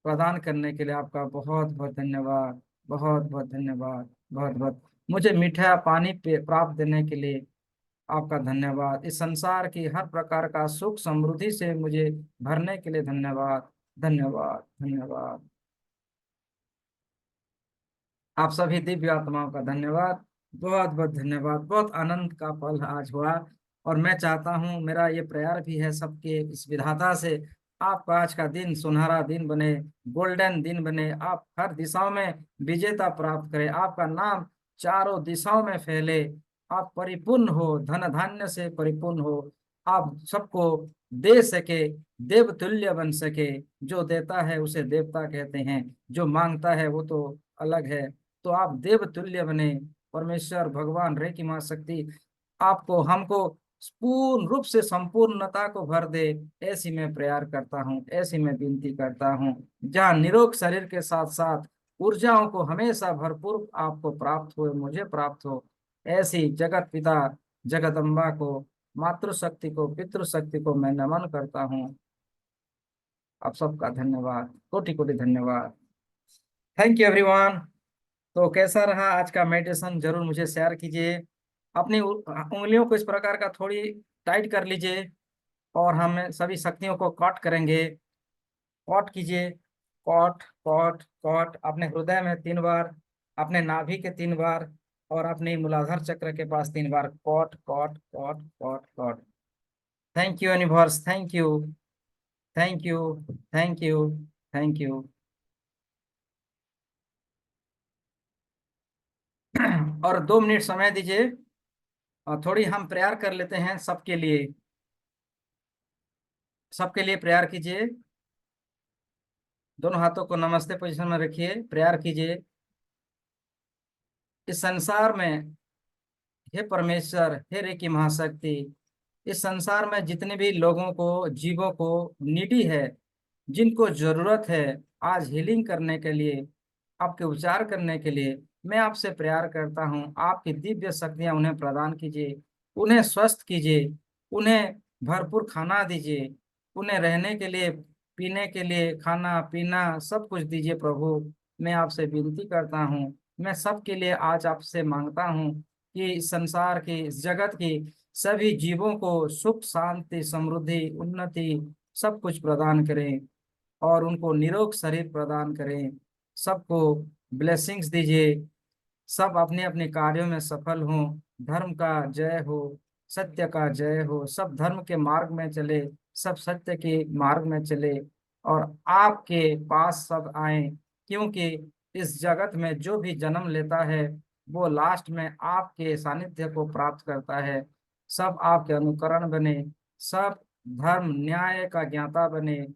प्रदान करने के लिए आपका बहुत बहुत धन्यवाद, बहुत बहुत धन्यवाद, बहुत बहुत। मुझे मीठा पानी प्राप्त देने के लिए आपका धन्यवाद। इस संसार की हर प्रकार का सुख समृद्धि से मुझे भरने के लिए धन्यवाद, धन्यवाद, धन्यवाद। आप सभी दिव्य आत्माओं का धन्यवाद, बहुत बहुत धन्यवाद। बहुत आनंद का पल आज हुआ और मैं चाहता हूँ, मेरा ये प्रेयर भी है सबके इस विधाता से, आपका आज का दिन सुनहरा दिन बने, गोल्डन दिन बने। आप हर दिशाओं में विजेता प्राप्त करें, आपका नाम चारों दिशाओं में फैले, आप परिपूर्ण हो, धन धान्य से परिपूर्ण हो, आप सबको दे सके, देवतुल्य बन सके। जो देता है उसे देवता कहते हैं, जो मांगता है वो तो अलग है। तो आप देव तुल्य बने, परमेश्वर भगवान रे की मां शक्ति आपको, हमको पूर्ण रूप से संपूर्णता को भर दे। ऐसी मैं प्रेयर करता हूँ, ऐसी मैं विनती करता हूँ। जहाँ निरोग शरीर के साथ साथ ऊर्जाओं को हमेशा भरपूर आपको प्राप्त हो, मुझे प्राप्त हो। ऐसी जगत पिता जगदम्बा को, मातृशक्ति को, पितृशक्ति को मैं नमन करता हूँ। आप सबका धन्यवाद, कोटि कोटि धन्यवाद। Thank you everyone. तो कैसा रहा आज का मेडिटेशन, जरूर मुझे शेयर कीजिए। अपनी उंगलियों को इस प्रकार का थोड़ी टाइट कर लीजिए और हम सभी शक्तियों को कॉट करेंगे। कॉट कीजिए, कॉट, कॉट, कॉट अपने हृदय में 3 बार, अपने नाभि के 3 बार और अपने मूलाधार चक्र के पास 3 बार। Cut, cut, cut, cut, cut. Thank you universe, thank you, thank you, thank you, thank you. और 2 मिनट समय दीजिए और थोड़ी हम प्रेयर कर लेते हैं सबके लिए। सबके लिए प्रेयर कीजिए। दोनों हाथों को नमस्ते पोजीशन में रखिए, प्रेयर कीजिए। इस संसार में, हे परमेश्वर, हे रेकी महाशक्ति, इस संसार में जितने भी लोगों को, जीवों को नीडी है, जिनको जरूरत है आज हीलिंग करने के लिए, आपके उपचार करने के लिए, मैं आपसे प्रेयर करता हूँ, आपकी दिव्य शक्तियां उन्हें प्रदान कीजिए, उन्हें स्वस्थ कीजिए, उन्हें भरपूर खाना दीजिए, उन्हें रहने के लिए, पीने के लिए, खाना पीना सब कुछ दीजिए प्रभु। मैं आपसे विनती करता हूँ, मैं सबके लिए आज आपसे मांगता हूँ कि इस संसार की, इस जगत की सभी जीवों को सुख शांति समृद्धि उन्नति सब कुछ प्रदान करें और उनको निरोग शरीर प्रदान करें। सबको ब्लेसिंग्स दीजिए, सब अपने अपने कार्यों में सफल हों, धर्म का जय हो, सत्य का जय हो, सब धर्म के मार्ग में चले, सब सत्य के मार्ग में चले और आपके पास सब आए, क्योंकि इस जगत में जो भी जन्म लेता है वो लास्ट में आपके सानिध्य को प्राप्त करता है। सब आपके अनुकरण बने, सब धर्म न्याय का ज्ञाता बने,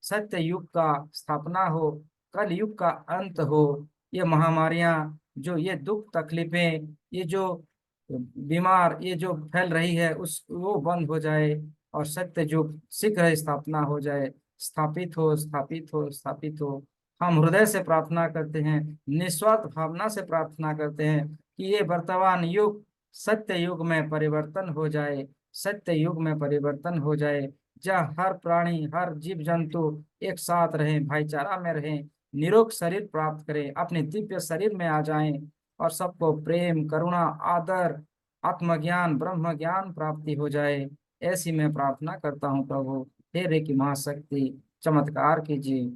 सत्य युग का स्थापना हो, कल युग का अंत हो, ये महामारियां, जो ये दुख तकलीफें, ये जो बीमार, ये जो फैल रही है उस वो बंद हो जाए और सत्य जो शीघ्र स्थापना हो जाए, स्थापित हो, स्थापित हो, स्थापित हो। हम हृदय से प्रार्थना करते हैं, निस्वार्थ भावना से प्रार्थना करते हैं कि ये वर्तमान युग सत्य युग में परिवर्तन हो जाए, सत्य युग में परिवर्तन हो जाए, जहाँ हर प्राणी, हर जीव जंतु एक साथ रहें, भाईचारा में रहें, निरोग शरीर प्राप्त करें, अपने दिव्य शरीर में आ जाएं और सबको प्रेम करुणा आदर आत्मज्ञान ब्रह्म ज्ञान प्राप्ति हो जाए। ऐसी मैं प्रार्थना करता हूँ प्रभु। हे रे की महाशक्ति, चमत्कार कीजिए।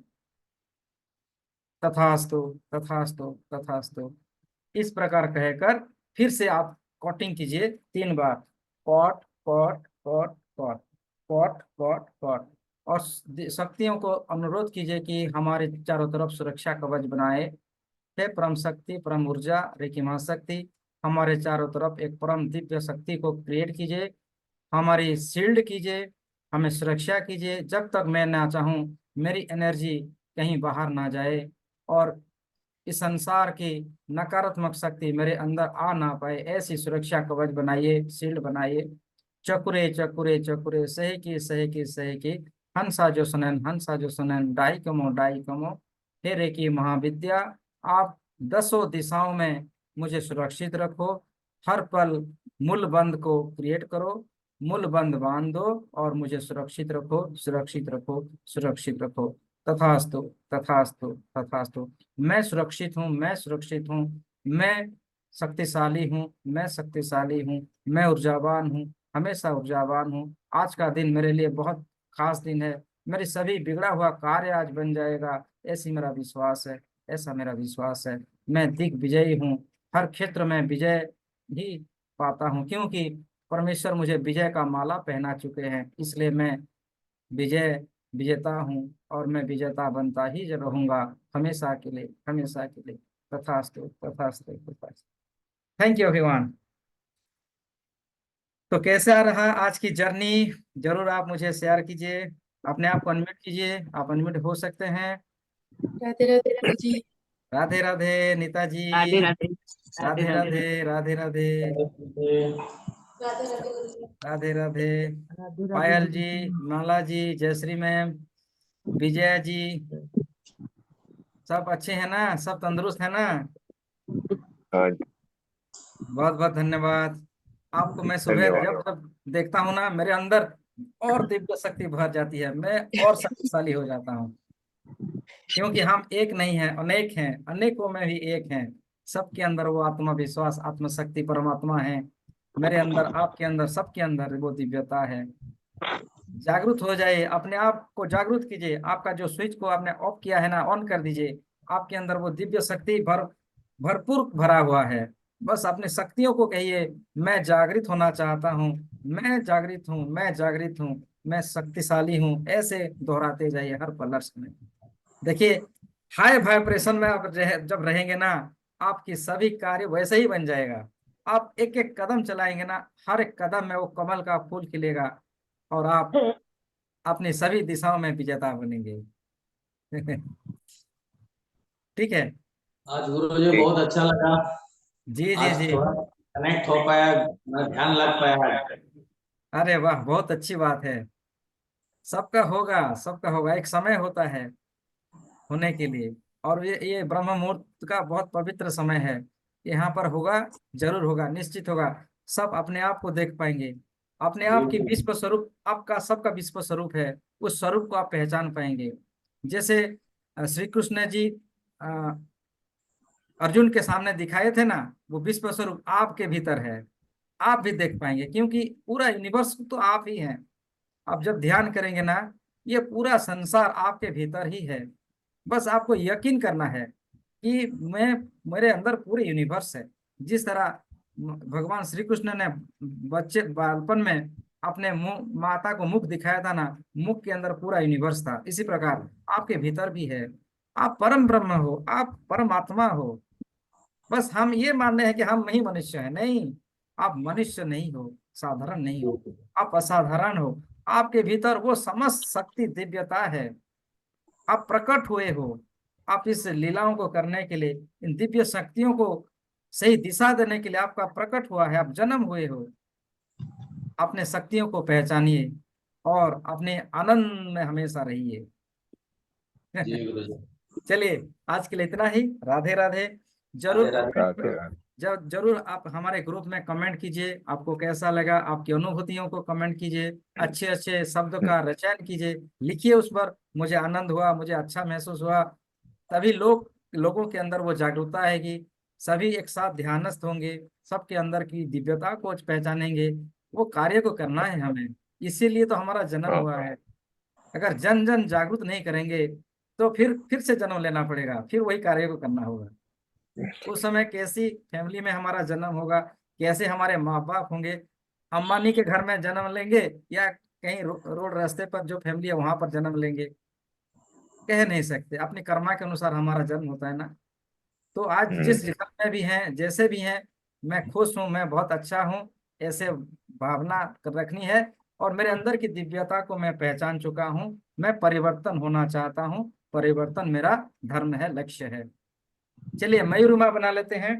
तथास्तु, तथास्तु, तथास्तु। इस प्रकार कहकर फिर से आप कॉटिंग कीजिए 3 बार। Cut cut cut cut, cut cut cut. और शक्तियों को अनुरोध कीजिए कि हमारे चारों तरफ सुरक्षा कवच बनाए। हे परम शक्ति, परम ऊर्जा, रेकी महाशक्ति, हमारे चारों तरफ एक परम दिव्य शक्ति को क्रिएट कीजिए, हमारी शील्ड कीजिए, हमें सुरक्षा कीजिए, जब तक मैं ना चाहूँ मेरी एनर्जी कहीं बाहर ना जाए और इस संसार की नकारात्मक शक्ति मेरे अंदर आ ना पाए, ऐसी सुरक्षा कवच बनाइए, शील्ड बनाइए। चकुरे चकुरे चकुरे सहे की सहे की, हंसा जो सुनैन डाई कमो। हे रेकी महाविद्या, आप 10 दिशाओं में मुझे सुरक्षित रखो, हर पल मूल बंद को क्रिएट करो, मूल बंद बांध दो और मुझे सुरक्षित रखो, सुरक्षित रखो, सुरक्षित रखो। तथास्तु, तथास्तु, तथास्तु। मैं सुरक्षित हूँ, मैं सुरक्षित हूँ, मैं शक्तिशाली हूँ, मैं शक्तिशाली हूँ, मैं ऊर्जावान हूँ, हमेशा ऊर्जावान हूँ। आज का दिन मेरे लिए बहुत खास दिन है, मेरी सभी बिगड़ा हुआ कार्य आज बन जाएगा, ऐसी मेरा विश्वास है, ऐसा मेरा विश्वास है। मैं दिग्विजयी हूँ, हर क्षेत्र में विजय ही पाता हूँ, क्योंकि परमेश्वर मुझे विजय का माला पहना चुके हैं, इसलिए मैं विजय विजेता हूँ और मैं विजेता बनता ही रहूंगा, हमेशा के लिए, हमेशा के लिए। तथास्तु, तथास्तु, तथास्तु। Thank you everyone. तो कैसे आ रहा आज की जर्नी, जरूर आप मुझे शेयर कीजिए। अपने आप को अनम्यूट कीजिए, आप अनम्यूट हो सकते हैं। राधे राधे प्रभु जी। राधे राधे नीता जी। राधे राधे राधे राधे राधे राधे, राधे राधे, राधे राधे गुरु जी। राधे राधे। राधे राधे पायल गुरु जी, जी। माला जी, जयश्री मैम, विजया जी, सब अच्छे हैं ना, सब तंदुरुस्त है ना? हाँ जी, बहुत बहुत धन्यवाद आपको। मैं सुबह धन्यवाद। जब जब देखता हूँ ना, मेरे अंदर और दिव्य शक्ति भर जाती है, मैं और शक्तिशाली हो जाता हूँ, क्योंकि हम एक नहीं हैं, अनेक हैं, अनेकों में भी एक हैं। सबके अंदर वो आत्मविश्वास, आत्मशक्ति परमात्मा है, मेरे अंदर, आपके अंदर, सबके अंदर वो दिव्यता है। जागरूक हो जाइए, अपने आप को जागरूक कीजिए, आपका जो स्विच को आपने ऑफ किया है ना, ऑन कर दीजिए। आपके अंदर वो दिव्य शक्ति भरपूर भरा हुआ है। बस अपने शक्तियों को कहिए, मैं जागृत होना चाहता हूँ, मैं जागृत हूँ, मैं जागृत हूँ, मैं शक्तिशाली हूँ, ऐसे दोहराते जाइए हर पल में। देखिए, हाई वाइब्रेशन में आप जब रहेंगे ना, आपकी सभी कार्य वैसे ही बन जाएगा। आप एक एक कदम चलाएंगे ना, हर एक कदम में वो कमल का फूल खिलेगा और आप अपनी सभी दिशाओं में विजेता बनेंगे। ठीक है। आज गुरुजी ठीक। बहुत अच्छा लगा। जी जी आज जी। थोड़ा कनेक्ट हो पाया, मेरा ध्यान लग पाया आज। अरे वाह, बहुत अच्छी बात है। सबका होगा, सबका होगा, एक समय होता है होने के लिए। और ये ब्रह्म मुहूर्त का बहुत पवित्र समय है। यहाँ पर होगा, जरूर होगा, निश्चित होगा। सब अपने आप को देख पाएंगे, अपने आप की विश्व स्वरूप, आपका सबका विश्व स्वरूप है। उस स्वरूप को आप पहचान पाएंगे। जैसे श्री कृष्ण जी अ, अर्जुन के सामने दिखाए थे ना, वो विश्व स्वरूप आपके भीतर है। आप भी देख पाएंगे, क्योंकि पूरा यूनिवर्स तो आप ही हैं। आप जब ध्यान करेंगे ना, ये पूरा संसार आपके भीतर ही है। बस आपको यकीन करना है कि मैं, मेरे अंदर पूरे यूनिवर्स है। जिस तरह भगवान श्री कृष्ण ने बच्चे बालपन में अपने मुंह माता को मुख दिखाया था ना, मुख के अंदर पूरा यूनिवर्स था। इसी प्रकार आपके भीतर भी है। आप परम ब्रह्म हो, आप परमात्मा हो। बस हम ये मान रहे हैं कि हम ही मनुष्य हैं। नहीं, आप मनुष्य नहीं हो, साधारण नहीं हो, आप असाधारण हो। आपके भीतर वो समस्त शक्ति दिव्यता है। आप प्रकट हुए हो। आप इस लीलाओं को करने के लिए, इन दिव्य शक्तियों को सही दिशा देने के लिए आपका प्रकट हुआ है। आप जन्म हुए हो। अपने शक्तियों को पहचानिए और अपने आनंद में हमेशा रहिए। जी गुरुजी। चलिए, आज के लिए इतना ही। राधे राधे। राधे जरूर राधे। राधे कमेंट, राधे। जरूर आप हमारे ग्रुप में कमेंट कीजिए, आपको कैसा लगा, आपकी अनुभूतियों को कमेंट कीजिए, अच्छे अच्छे शब्द का रचयन कीजिए, लिखिए उस पर। मुझे आनंद हुआ, मुझे अच्छा महसूस हुआ। तभी लोगों के अंदर वो जागरूकता आएगी। सभी एक साथ ध्यानस्थ होंगे, सबके अंदर की दिव्यता को पहचानेंगे। वो कार्य को करना है हमें, इसीलिए तो हमारा जन्म हाँ। हुआ है। अगर जन जन जागरूक नहीं करेंगे तो फिर से जन्म लेना पड़ेगा, फिर वही कार्य को करना होगा। उस समय कैसी फैमिली में हमारा जन्म होगा, कैसे हमारे माँ बाप होंगे, अंबानी के घर में जन्म लेंगे या कहीं रोड रास्ते पर जो फैमिली है वहां पर जन्म लेंगे, कह नहीं सकते। अपने कर्मा के अनुसार हमारा जन्म होता है ना। तो आज हम्म। जिस घर में भी हैं, जैसे भी हैं, मैं खुश हूँ, मैं बहुत अच्छा हूँ, ऐसे भावना रखनी है। और मेरे अंदर की दिव्यता को मैं पहचान चुका हूँ। मैं परिवर्तन होना चाहता हूँ, परिवर्तन मेरा धर्म है, लक्ष्य है। चलिए मयूरिमा बना लेते हैं।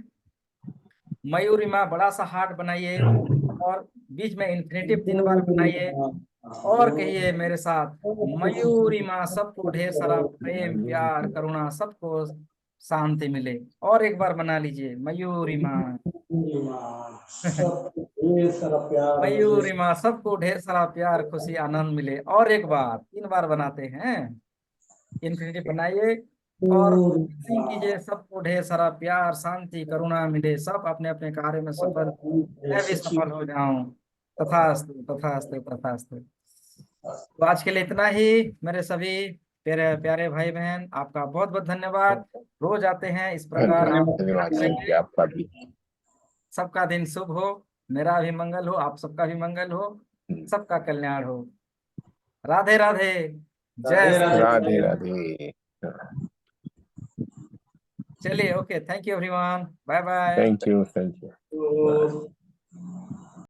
मयूरिमा बड़ा सा हार्ट बनाइए और बीच में इन्फिनेटिव 3 बार बनाइए और कहिए मेरे साथ, मयूरिमा सबको ढेर सारा प्रेम प्यार करुणा, सबको शांति मिले। और एक बार बना लीजिए, मयूरिमा। ढेर सारा प्यार मुझे। मयूरिमा सबको ढेर सारा प्यार खुशी आनंद मिले। और एक बार, 3 बार बनाते हैं। इन्फिनिटी बनाइए और सिंह कीजिए, सबको ढेर सारा प्यार शांति करुणा मिले, सब अपने अपने कार्य में सफल, मैं भी सफल हो जाऊं। तथास्तु तथास्तु तथास्तु। तो आज के लिए इतना ही। मेरे सभी प्यारे प्यारे भाई बहन, आपका बहुत बहुत धन्यवाद। रोज आते हैं इस प्रकार आप धन्यवाद धन्यवाद सर जी, करेंगे। आपका भी। सबका दिन शुभ हो, मेरा भी मंगल हो, आप सबका भी मंगल हो, सबका कल्याण हो। राधे राधे। जय राधे श्री। राधे राधे। राधे। चलिए, okay, thank you everyone, bye bye. Thank you. तो